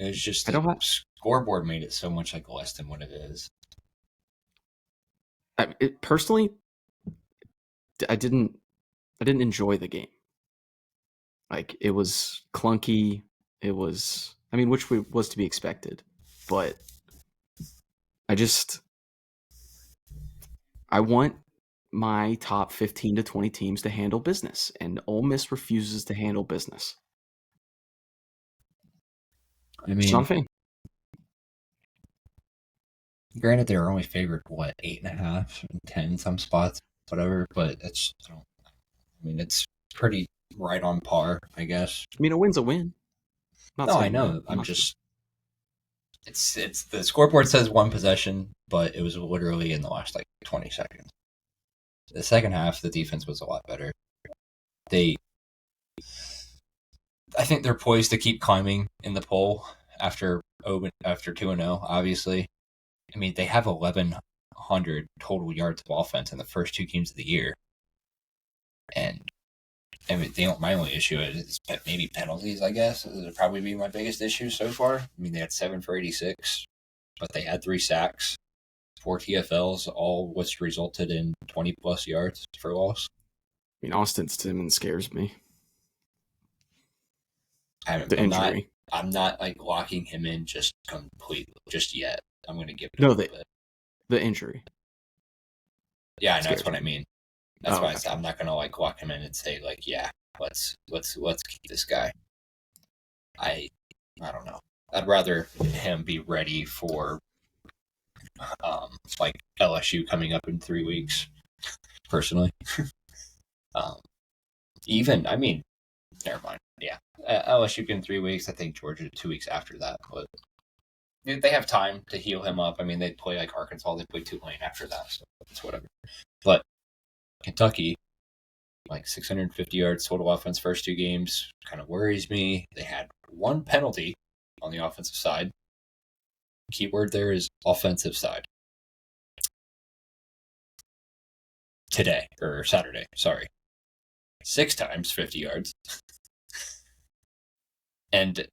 it was just the scoreboard made it so much like less than what it is. Personally, I didn't enjoy the game. Like, it was clunky. It was, I mean, which was to be expected, but I want my top 15 to 20 teams to handle business, and Ole Miss refuses to handle business. I mean, it's not a fan. Granted, they were only favored 8.5, 10 in some spots, whatever. But it's pretty right on par, I guess. I mean, a win's a win. No, I know. It's the scoreboard says 1 possession, but it was literally in the last 20 seconds. The second half, the defense was a lot better. I think they're poised to keep climbing in the poll after 2-0, obviously. I mean, they have 1,100 total yards of offense in the first 2 games of the year. And I mean, my only issue is maybe penalties, I guess. It would probably be my biggest issue so far. I mean, they had 7 for 86, but they had 3 sacks, 4 TFLs, all which resulted in 20-plus yards for loss. I mean, Austin Simmons scares me. Injury. I'm not locking him in just yet. I'm going to give it a little bit. The injury. Yeah, I know, that's what I mean. That's why I Okay. said I'm not gonna like lock him in and say like, yeah, let's keep this guy. I don't know. I'd rather him be ready for like LSU coming up in 3 weeks. Personally, um, even I mean, never mind. Yeah, LSU in 3 weeks. I think Georgia 2 weeks after that, but they have time to heal him up. I mean, they play like Arkansas. They play Tulane after that, so it's whatever. But Kentucky, like 650 yards total offense first 2 games, kind of worries me. They had one penalty on the offensive side. Keyword there is offensive side. Today, or Saturday, sorry. 6 times 50 yards. And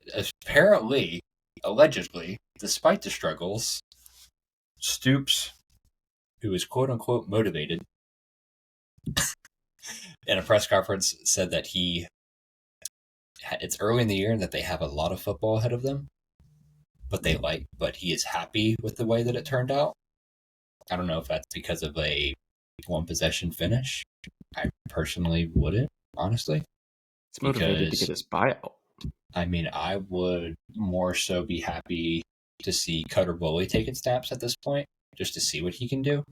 apparently, allegedly, despite the struggles, Stoops, who is quote unquote motivated, in a press conference said that it's early in the year and that they have a lot of football ahead of them, but he is happy with the way that it turned out. I don't know if that's because of a one possession finish. I personally wouldn't, honestly. It's motivated to get his buyout. I mean, I would more so be happy to see Cutter Bully taking snaps at this point, just to see what he can do.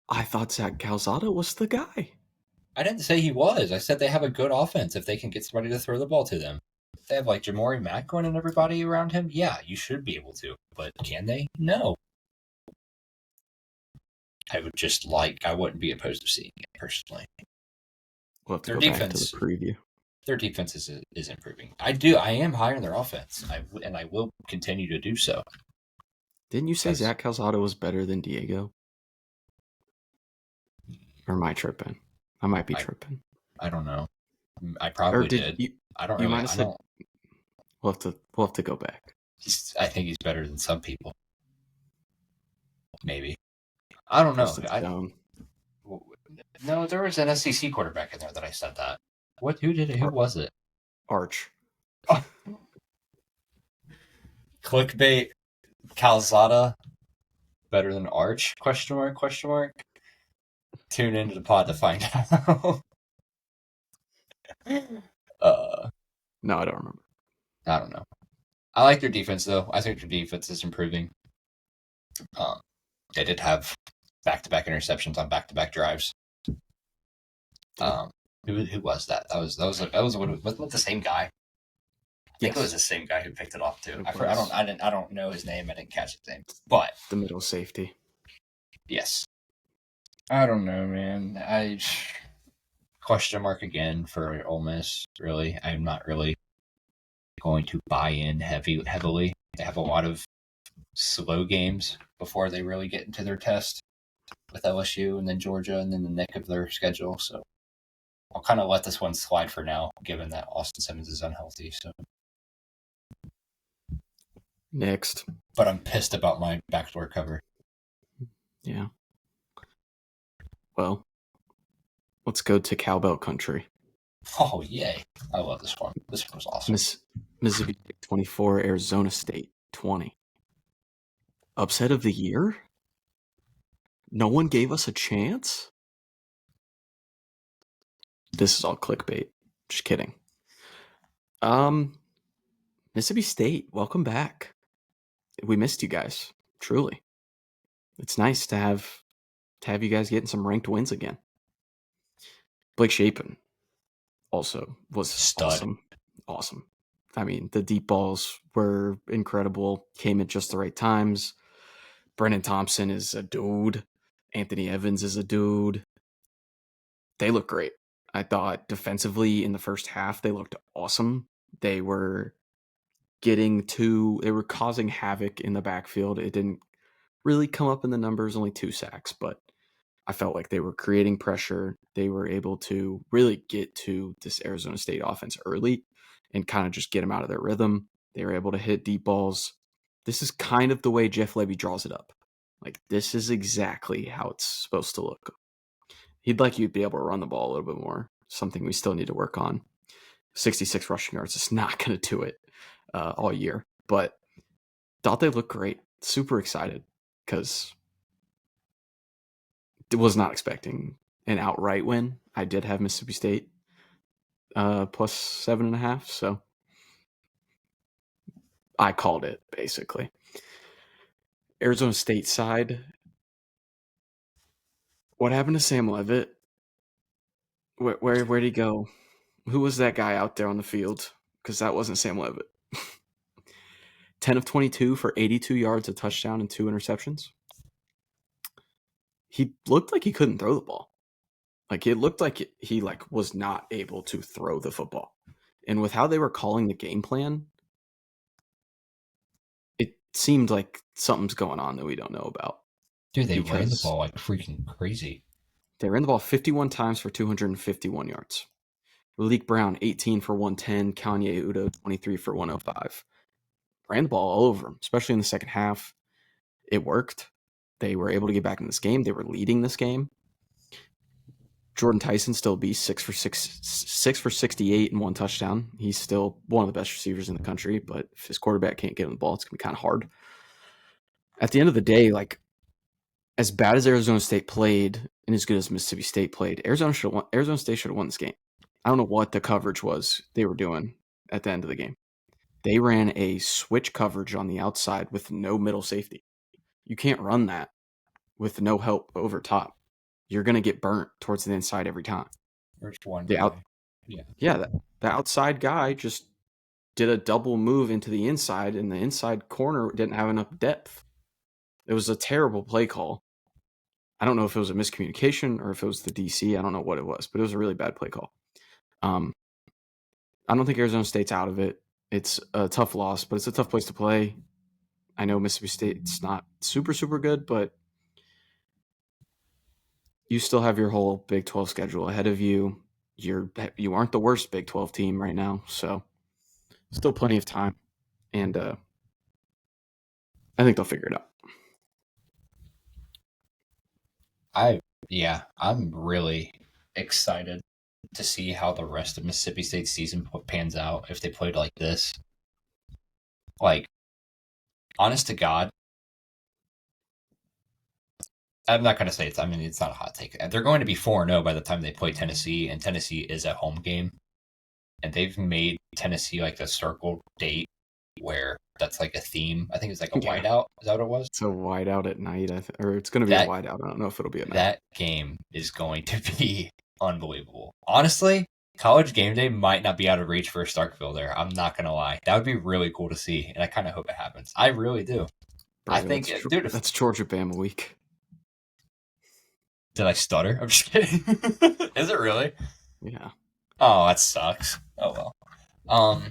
I thought Zach Calzada was the guy. I didn't say he was. I said they have a good offense if they can get somebody to throw the ball to them. If they have like Jamori Macklin and everybody around him, yeah, you should be able to. But can they? No. I wouldn't be opposed to seeing it personally. We'll have to go back to the preview. Their defense is improving. I am higher in their offense, and I will continue to do so. Didn't you say Zach Calzada was better than Diego? Or am I tripping? I might be tripping. I don't know. I probably did. I don't really. I don't. We'll have to go back. I think he's better than some people. Maybe. I don't know. No, there was an SEC quarterback in there that I said that. Who did it? Who was it? Arch. Oh. Clickbait. Calzada better than Arch? Question mark. Tune into the pod to find out. No, I don't remember. I don't know. I like their defense though. I think their defense is improving. They did have back-to-back interceptions on back-to-back drives. Who was that? That was the same guy. I think it was the same guy who picked it off too. I don't know his name. I didn't catch his name. But the middle safety. Yes. I don't know, man. Question mark again for Ole Miss. Really, I'm not really going to buy in heavily. They have a lot of slow games before they really get into their test with LSU and then Georgia and then the neck of their schedule. So I'll kind of let this one slide for now, given that Austin Simmons is unhealthy. So next, but I'm pissed about my backdoor cover. Yeah. Well, let's go to Cowbell Country. Oh, yay. I love this one. This one was awesome. Mississippi 24, Arizona State 20. Upset of the year? No one gave us a chance? This is all clickbait. Just kidding. Mississippi State, welcome back. We missed you guys, truly. It's nice to have you guys getting some ranked wins again. Blake Shapen also was Stud. Awesome. I mean, the deep balls were incredible, came at just the right times. Brennan Thompson is a dude. Anthony Evans is a dude. They look great. I thought defensively in the first half, they looked awesome. They were causing havoc in the backfield. It didn't really come up in the numbers, only 2 sacks, but I felt like they were creating pressure. They were able to really get to this Arizona State offense early and kind of just get them out of their rhythm. They were able to hit deep balls. This is kind of the way Jeff Lebby draws it up. Like, this is exactly how it's supposed to look. He'd like you to be able to run the ball a little bit more, something we still need to work on. 66 rushing yards is not going to do it all year, but thought they looked great. Super excited because was not expecting an outright win. I did have Mississippi State plus 7.5, so I called it basically. Arizona State side. What happened to Sam Levitt? Where'd he go? Who was that guy out there on the field? Because that wasn't Sam Levitt. 10 of 22 for 82 yards, a touchdown, and 2 interceptions. He looked like he couldn't throw the ball. Like it looked like he was not able to throw the football. And with how they were calling the game plan, it seemed like something's going on that we don't know about. Dude, they ran the ball like freaking crazy. They ran the ball 51 times for 251 yards. Malik Brown, 18 for 110. Kanye Udo, 23 for 105. Ran the ball all over him, especially in the second half. It worked. They were able to get back in this game. They were leading this game. Jordan Tyson still be 6 for 68 and 1 touchdown. He's still one of the best receivers in the country, but if his quarterback can't get him the ball, it's going to be kind of hard. At the end of the day, as bad as Arizona State played and as good as Mississippi State played, Arizona State should have won this game. I don't know what the coverage was they were doing at the end of the game. They ran a switch coverage on the outside with no middle safety. You can't run that with no help over top. You're going to get burnt towards the inside every time. There's one guy. The outside guy just did a double move into the inside, and the inside corner didn't have enough depth. It was a terrible play call. I don't know if it was a miscommunication or if it was the DC. I don't know what it was, but it was a really bad play call. I don't think Arizona State's out of it. It's a tough loss, but it's a tough place to play. I know Mississippi State's not super, super good, but you still have your whole Big 12 schedule ahead of you. You aren't the worst Big 12 team right now, so still plenty of time, and I think they'll figure it out. I'm really excited to see how the rest of Mississippi State's season pans out if they played like this. Like, honest to God, I'm not going to say it's not a hot take. They're going to be 4-0 by the time they play Tennessee, and Tennessee is a home game. And they've made Tennessee like a circle date where that's like a theme. I think it's like a whiteout. Is that what it was? It's a whiteout at night, or it's going to be a whiteout. I don't know if it'll be at night. That game is going to be unbelievable. Honestly, College game day might not be out of reach for Starkville there. I'm not going to lie. That would be really cool to see, and I kind of hope it happens. I really do. Bro, I think, that's Georgia-Bama week. Did I stutter? I'm just kidding. Is it really? Yeah. Oh, that sucks. Oh, well.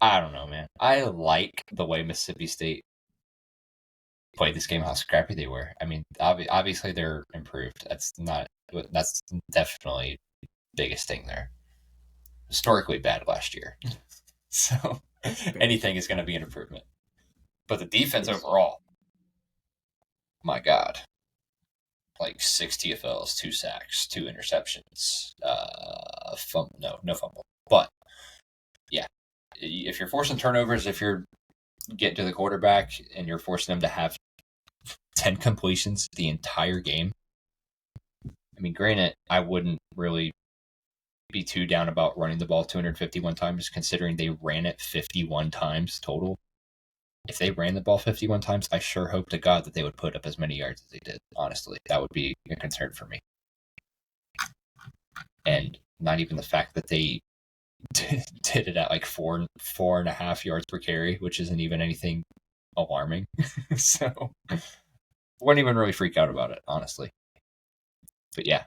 I don't know, man. I like the way Mississippi State played this game, how scrappy they were. I mean, obviously they're improved. That's definitely the biggest thing there. Historically bad last year. So anything is going to be an improvement. But the defense overall, my God. Like 6 TFLs, 2 sacks, 2 interceptions, no fumble. But, yeah, if you're forcing turnovers, if you're getting to the quarterback and you're forcing them to have 10 completions the entire game, I mean, granted, I wouldn't really be too down about running the ball 251 times, considering they ran it 51 times total. If they ran the ball 51 times, I sure hope to God that they would put up as many yards as they did. Honestly, that would be a concern for me. And not even the fact that they did it at like 4.5 yards per carry, which isn't even anything alarming. So wouldn't even really freak out about it, honestly. But yeah,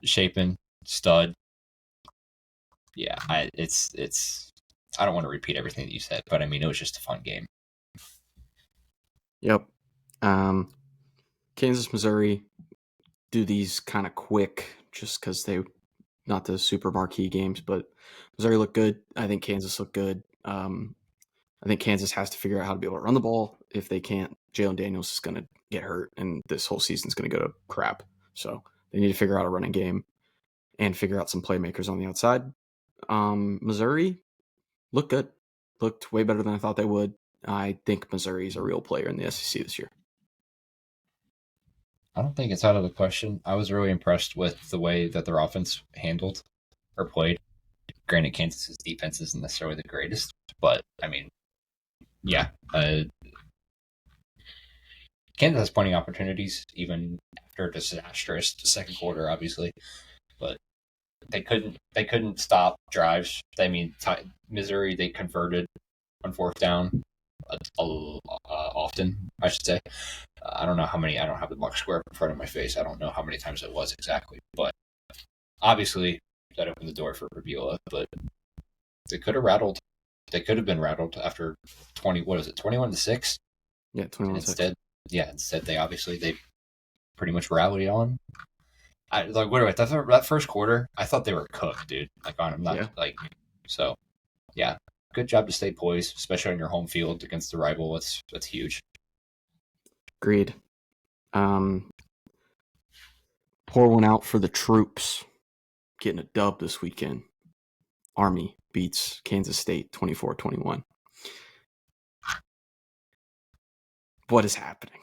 Shapen, stud. Yeah, it's. I don't want to repeat everything that you said, but I mean, it was just a fun game. Yep. Kansas, Missouri do these kind of quick just because they not the super marquee games, but Missouri looked good. I think Kansas looked good. I think Kansas has to figure out how to be able to run the ball. If they can't, Jalen Daniels is going to get hurt, and this whole season's going to go to crap. So they need to figure out a running game and figure out some playmakers on the outside. Missouri looked good. Looked way better than I thought they would. I think Missouri is a real player in the SEC this year. I don't think it's out of the question. I was really impressed with the way that their offense handled or played. Granted, Kansas's defense isn't necessarily the greatest, but I mean, yeah, Kansas has plenty of opportunities, even after a disastrous second quarter, obviously. But they couldn't stop drives. I mean, Missouri they converted on fourth down often, I should say. I don't know how many. I don't have the box score in front of my face. I don't know how many times it was exactly, but obviously that opened the door for Rabula. But they could have rattled. They could have been rattled after 20. What is it? 21-6. Yeah, 21-6. Instead they pretty much rallied on. That first quarter, I thought they were cooked, dude. I'm not so. Yeah, good job to stay poised, especially on your home field against the rival. That's huge. Agreed. Pour one out for the troops. Getting a dub this weekend. Army beats Kansas State 24-21. What is happening?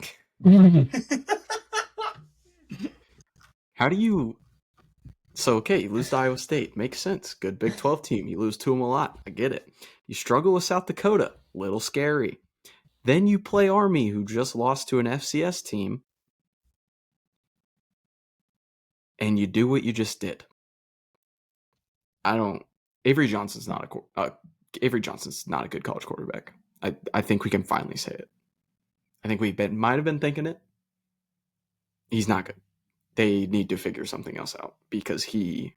How do you... So, okay, you lose to Iowa State. Makes sense. Good Big 12 team. You lose to them a lot. I get it. You struggle with South Dakota. Little scary. Then you play Army, who just lost to an FCS team. And you do what you just did. Avery Johnson's not a good college quarterback. I think we can finally say it. I think we might have been thinking it. He's not good. They need to figure something else out because he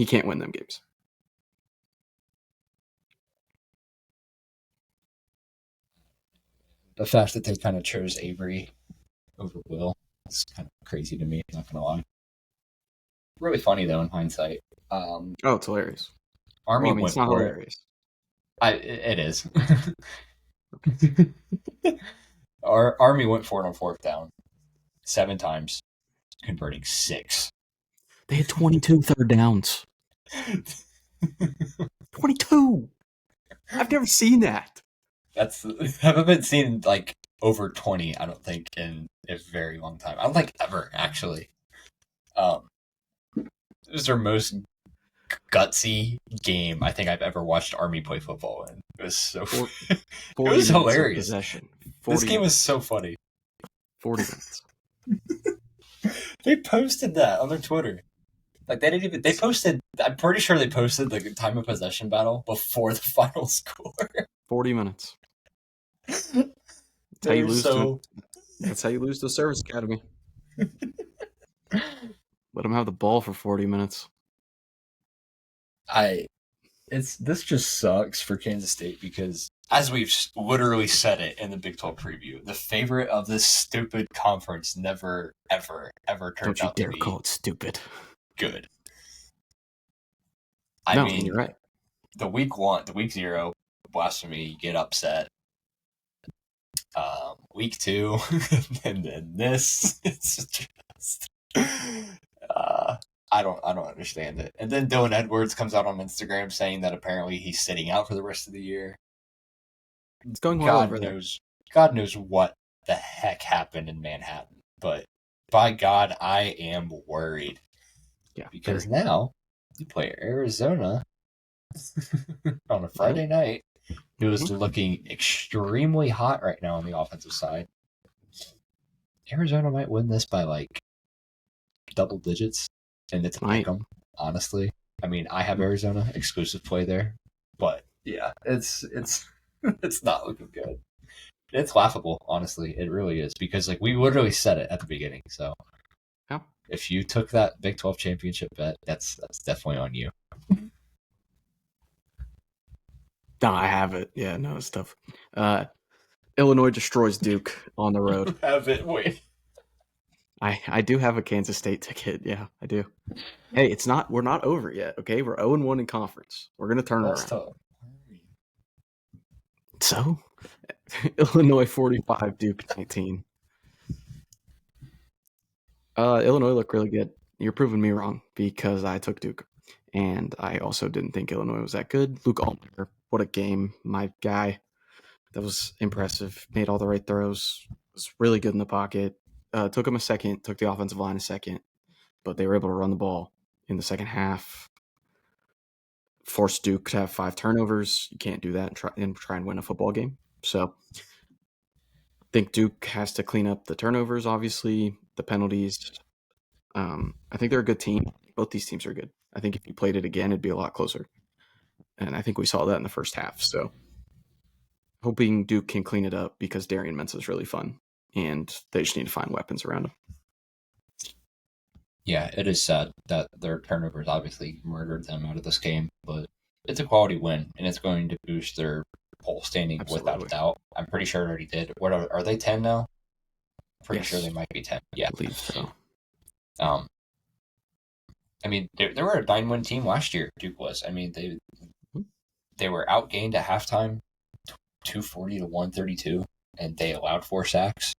can't win them games. The fact that they kind of chose Avery over Will is kind of crazy to me. Not gonna lie. Really funny though in hindsight. It's hilarious. Army went it's not for hilarious. It is. Our Army went for it on fourth down 7 times, converting 6. They had 22 third downs. 22. I've never seen that. I haven't been seen over 20. I don't think in a very long time. I don't think ever actually. It was their most gutsy game I think I've ever watched Army play football in. It was so. It was hilarious. This game was so funny. 40 minutes. They posted that on their Twitter. They didn't even. They posted. I'm pretty sure they posted the time of possession battle before the final score. 40 minutes. That's how you lose to Service Academy. Let them have the ball for 40 minutes. This just sucks for Kansas State because, as we've literally said it in the Big 12 preview, the favorite of this stupid conference never, ever, ever turned out to be. Don't you dare call it stupid. Good. I mean, you're right. The week 0, blasphemy, you get upset. Week 2, and then this, it's just. I don't understand it. And then Dylan Edwards comes out on Instagram saying that apparently he's sitting out for the rest of the year. It's going well over there. God knows what the heck happened in Manhattan. But by God, I am worried. Yeah. Because now you play Arizona on a Friday night. It was looking extremely hot right now on the offensive side. Arizona might win this by double digits. And it's them, honestly. I mean, I have Arizona exclusive play there, but yeah, it's it's not looking good. It's laughable, honestly. It really is because we literally said it at the beginning. So, if you took that Big 12 championship bet, that's definitely on you. No, I have it. Yeah, no, it's tough. Illinois destroys Duke on the road. Have it? Wait. I do have a Kansas State ticket. Yeah, I do. Hey, we're not over yet, okay? We're 0-1 in conference. We're going to turn it around. Tough. So, Illinois 45, Duke 19. Illinois looked really good. You're proving me wrong because I took Duke. And I also didn't think Illinois was that good. Luke Altmaier, what a game. My guy. That was impressive. Made all the right throws. Was really good in the pocket. took them a second, took the offensive line a second, but they were able to run the ball in the second half. Forced Duke to have 5 turnovers. You can't do that and try and win a football game. So I think Duke has to clean up the turnovers, obviously, the penalties. I think they're a good team. Both these teams are good. I think if you played it again, it'd be a lot closer. And I think we saw that in the first half. So hoping Duke can clean it up because Darian Mensah is really fun. And they just need to find weapons around him. Yeah, it is sad that their turnovers obviously murdered them out of this game, but it's a quality win, and it's going to boost their poll standing without a doubt. I'm pretty sure it already did. What are they 10 now? Pretty sure they might be 10. Yeah, I believe so. I mean, they were a 9-win team last year. Duke was. I mean, they were outgained at halftime, 240 to 132, and they allowed 4 sacks.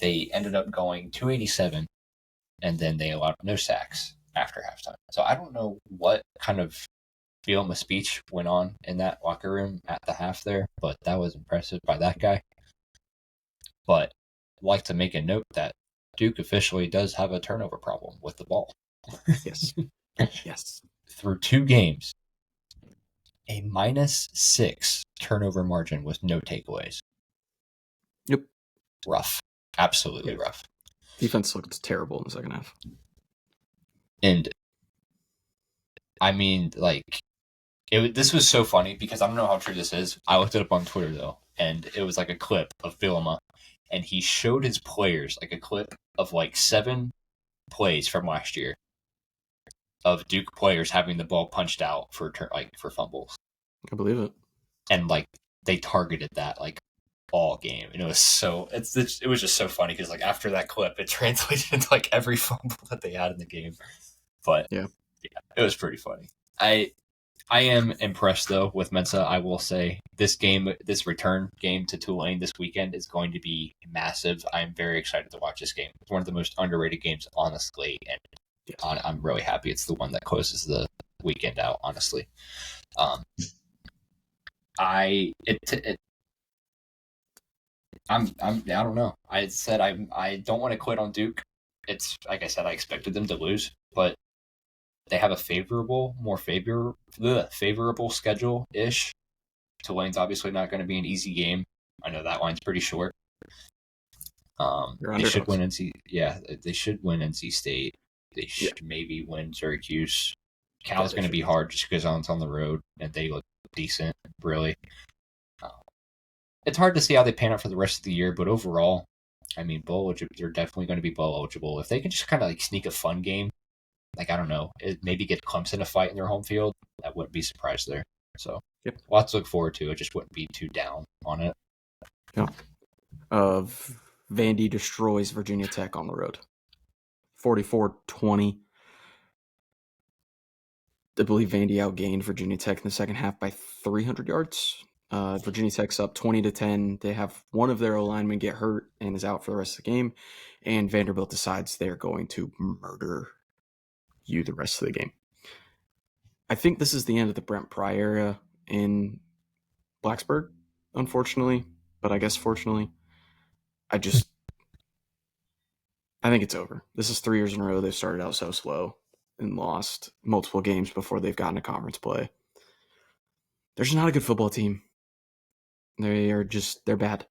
They ended up going 287. And then they allowed no sacks after halftime. So I don't know what kind of Bielema speech went on in that locker room at the half there, but that was impressive by that guy. But I'd like to make a note that Duke officially does have a turnover problem with the ball. Yes. Yes. Through 2 games, a -6 turnover margin with no takeaways. Yep. Rough. Absolutely rough. Defense looked terrible in the second half. And I mean, like, this was so funny because I don't know how true this is. I looked it up on Twitter, though, and it was like a clip of Bielema, and he showed his players, like a clip of like 7 plays from last year of Duke players having the ball punched out for fumbles. I believe it. And like they targeted that like all game, and it was just so funny because like after that clip, it translated into like every fumble that they had in the game. But yeah, it was pretty funny. I am impressed though with Mensah. I will say this return game to Tulane this weekend is going to be massive. I'm very excited to watch this game. It's one of the most underrated games on the slate, and I'm really happy it's the one that closes the weekend out. Honestly, I don't know. I said I don't want to quit on Duke. It's like I said, I expected them to lose, but they have a more favorable schedule-ish. Tulane's obviously not going to be an easy game. I know that line's pretty short. They should win NC. Yeah, they should win NC State. They should maybe win Syracuse. Cal's going to be hard just because it's on the road and they look decent, really. It's hard to see how they pan out for the rest of the year, but overall, I mean, they're definitely going to be bowl eligible. If they can just kind of like sneak a fun game, like, I don't know, maybe get Clemson a fight in their home field, I wouldn't be surprised there. So, lots to look forward to. It just wouldn't be too down on it. Yeah. Vandy destroys Virginia Tech on the road. 44-20. I believe Vandy outgained Virginia Tech in the second half by 300 yards. Virginia Tech's up 20-10. They have one of their linemen get hurt and is out for the rest of the game. And Vanderbilt decides they're going to murder you the rest of the game. I think this is the end of the Brent Pry era in Blacksburg, unfortunately. But I guess fortunately. I think it's over. This is 3 years in a row they've started out so slow and lost multiple games before they've gotten to conference play. They're just not a good football team. They're bad.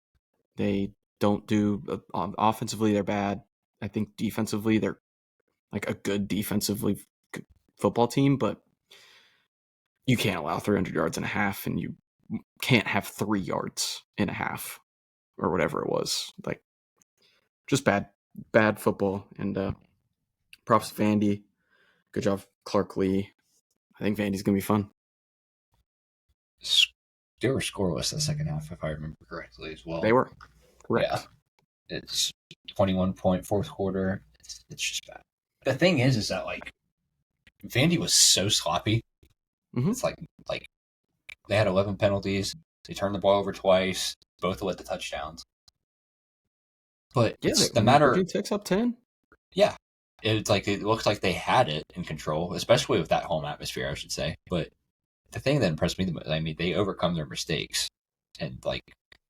They don't do offensively. They're bad. I think defensively they're like a good defensively football team, but you can't allow 300 yards and a half, and you can't have 3 yards and a half or whatever it was. Like, just bad football. And props to Vandy. Good job, Clark Lee. I think Vandy's gonna be fun. They were scoreless in the second half, if I remember correctly, as well. They were. Correct. Yeah. It's 21-point fourth quarter. It's just bad. The thing is that, like, Vandy was so sloppy. Mm-hmm. It's like they had 11 penalties. They turned the ball over twice. Both led to touchdowns. But it's the matter. Virginia Tech's up 10. Yeah. It's like it looked like they had it in control, especially with that home atmosphere, I should say. But the thing that impressed me the most, I mean, they overcome their mistakes and like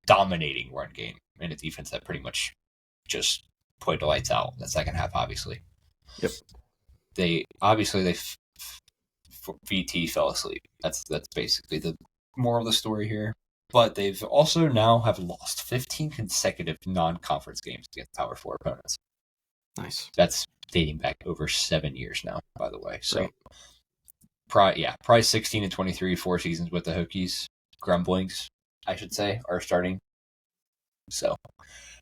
dominating run game in a defense that pretty much just played the lights out in the second half. Obviously, Yep. VT fell asleep. That's basically the moral of the story here. But they've also now have lost 15 consecutive non-conference games against Power 4 opponents. Nice. That's dating back over 7 years now, by the way. So, Great. probably 16 and 23, 4 seasons with the Hokies. Grumblings, I should say, are starting. So,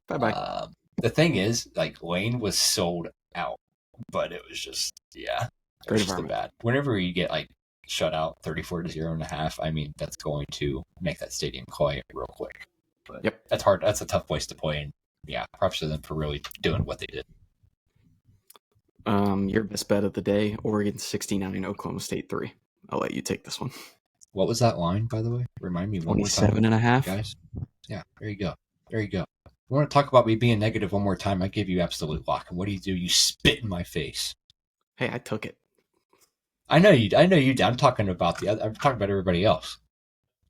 Bye-bye. The thing is, like, Lane was sold out, but it was just, yeah, it was just a bad. Whenever you get, like, shut out 34-0 and a half, I mean, that's going to make that stadium quiet real quick. But yep. That's hard. That's a tough place to play. And, yeah, props to them for really doing what they did. Your best bet of the day, Oregon 69, Oklahoma State 3. I'll let you take this one. What was that line, by the way? Remind me one more time. 27 and a half. Guys. Yeah, there you go. There you go. You want to talk about me being negative one more time? I give you absolute lock. And what do? You spit in my face. Hey, I took it. I know you. I'm talking about I'm talking about everybody else.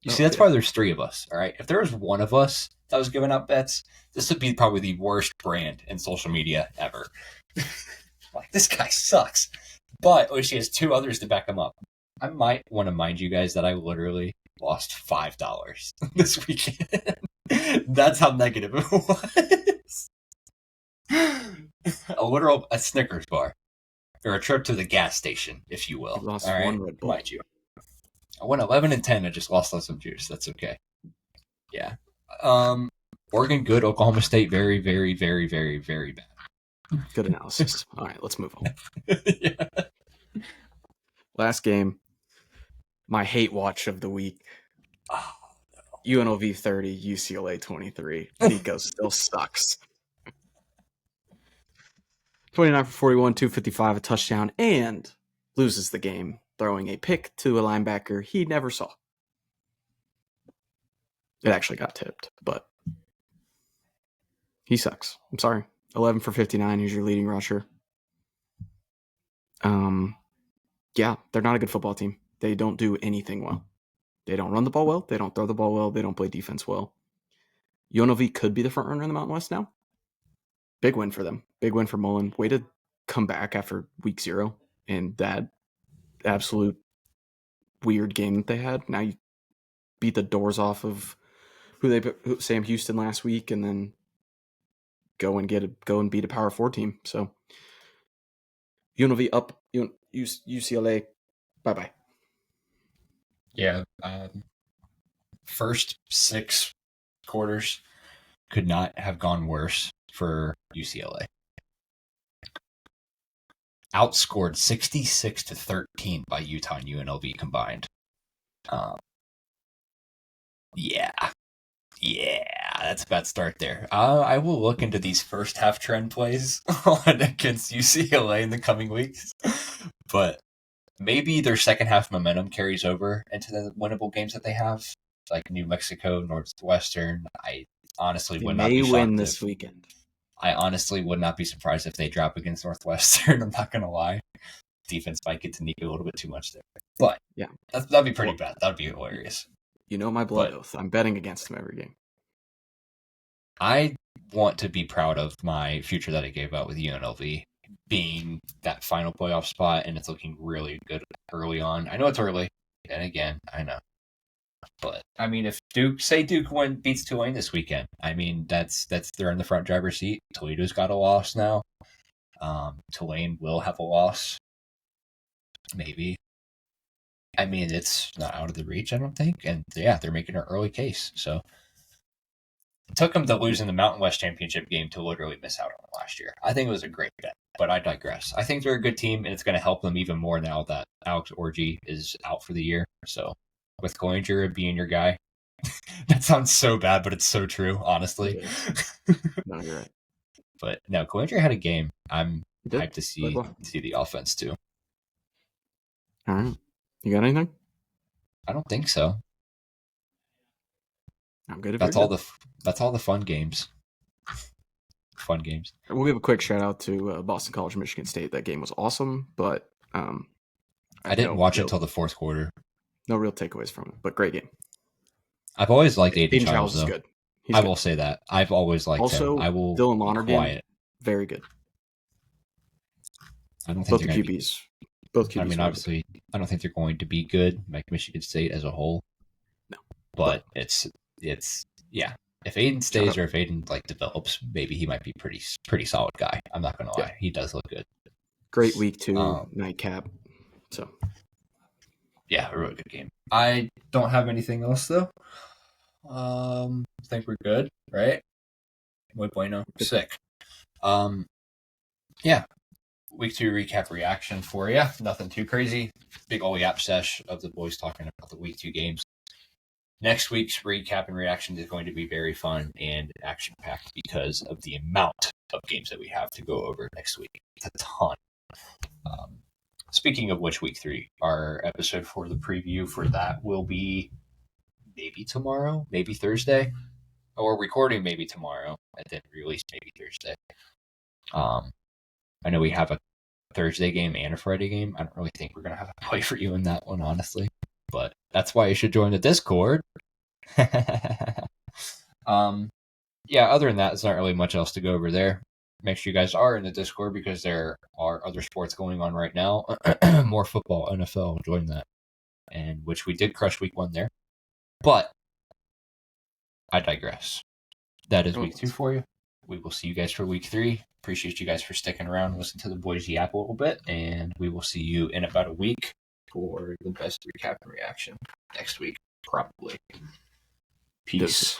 See, that's why there's 3 of us. All right. If there was one of us that was giving out bets, this would be probably the worst brand in social media ever. Like, this guy sucks. But at least he has 2 others to back him up. I might want to mind you guys that I literally lost $5 this weekend. That's how negative it was. a Snickers bar. Or a trip to the gas station, if you will. You lost all right? one Red Bull. Mind you. I went 11 and 10. I just lost on some juice. That's okay. Yeah. Oregon good. Oklahoma State very, very, very, very, very bad. Good analysis. All right, let's move on. Yeah. Last game. My hate watch of the week. Oh, no. UNLV 30, UCLA 23. Nico still sucks. 29 for 41, 255, a touchdown, and loses the game, throwing a pick to a linebacker he never saw. It actually got tipped, but he sucks. I'm sorry. 11 for 59, he's your leading rusher. Yeah, they're not a good football team. They don't do anything well. They don't run the ball well. They don't throw the ball well. They don't play defense well. UNLV could be the front runner in the Mountain West now. Big win for them. Big win for Mullen. Way to come back after week 0 and that absolute weird game that they had. Now you beat the doors off of Sam Houston last week, and then go and beat a Power 4 team. So UNLV up, UCLA. Bye. Yeah. First 6 quarters could not have gone worse for UCLA. Outscored 66-13 by Utah and UNLV combined. Yeah, that's a bad start there. I will look into these first half trend plays against UCLA in the coming weeks, but maybe their second half momentum carries over into the winnable games that they have, like New Mexico, Northwestern. I honestly would not be shocked. They may win this weekend. I honestly would not be surprised if they drop against Northwestern. I'm not going to lie. Defense might get to Nico a little bit too much there. But yeah, that'd be pretty bad. That'd be hilarious. You know my blood oath. I'm betting against him every game. I want to be proud of my future that I gave out with UNLV being that final playoff spot, and it's looking really good early on. I know it's early, and again, I know. But I mean, if Duke beats Tulane this weekend, I mean that's they're in the front driver's seat. Toledo's got a loss now. Tulane will have a loss, maybe. I mean, it's not out of the reach, I don't think. And yeah, they're making an early case. So it took them to losing the Mountain West Championship game to literally miss out on it last year. I think it was a great bet, but I digress. I think they're a good team, and it's going to help them even more now that Alex Orji is out for the year. So with Collinger being your guy, that sounds so bad, but it's so true, honestly. No, you're right. But no, Collinger had a game. I'm hyped to see the offense too. All right. You got anything? I don't think so. I'm good. That's all the fun games. Fun games. We'll give a quick shout out to Boston College, Michigan State. That game was awesome, but I didn't watch it until the fourth quarter. No real takeaways from it, but great game. I've always liked Aiden Childs though. Is good. I will say that. I've always liked him. I will Dylan Lonergan. quiet. very good. I don't think Both they're the going to be. QBs. Both QBs. I mean, very obviously, I don't think they're going to be good, like Michigan State as a whole. No, but it's yeah. If Aiden Shout stays out. or if Aiden like develops, maybe he might be pretty solid guy. I'm not gonna lie, Yeah. he does look good. Great week 2 Um, nightcap. So yeah, a really good game. I don't have anything else though. I think we're good, right? Muy bueno. Sick. Yeah. Week 2 recap reaction for you. Nothing too crazy. Big old yap sesh of the boys talking about the week 2 games. Next week's recap and reaction is going to be very fun and action packed because of the amount of games that we have to go over next week. It's a ton. Speaking of which, week 3, our episode for the preview for that will be maybe tomorrow, maybe Thursday, or recording maybe tomorrow and then release maybe Thursday. I know we have a Thursday game and a Friday game. I don't really think we're going to have a play for you in that one, honestly. But that's why you should join the Discord. Yeah, other than that, there's not really much else to go over there. Make sure you guys are in the Discord because there are other sports going on right now. More football, NFL, join that. And which we did crush week 1 there. But I digress. That is week 2 for you. We will see you guys for week 3. Appreciate you guys for sticking around, listen to the boys yap a little bit, and we will see you in about a week for the best recap and reaction next week, probably. Peace.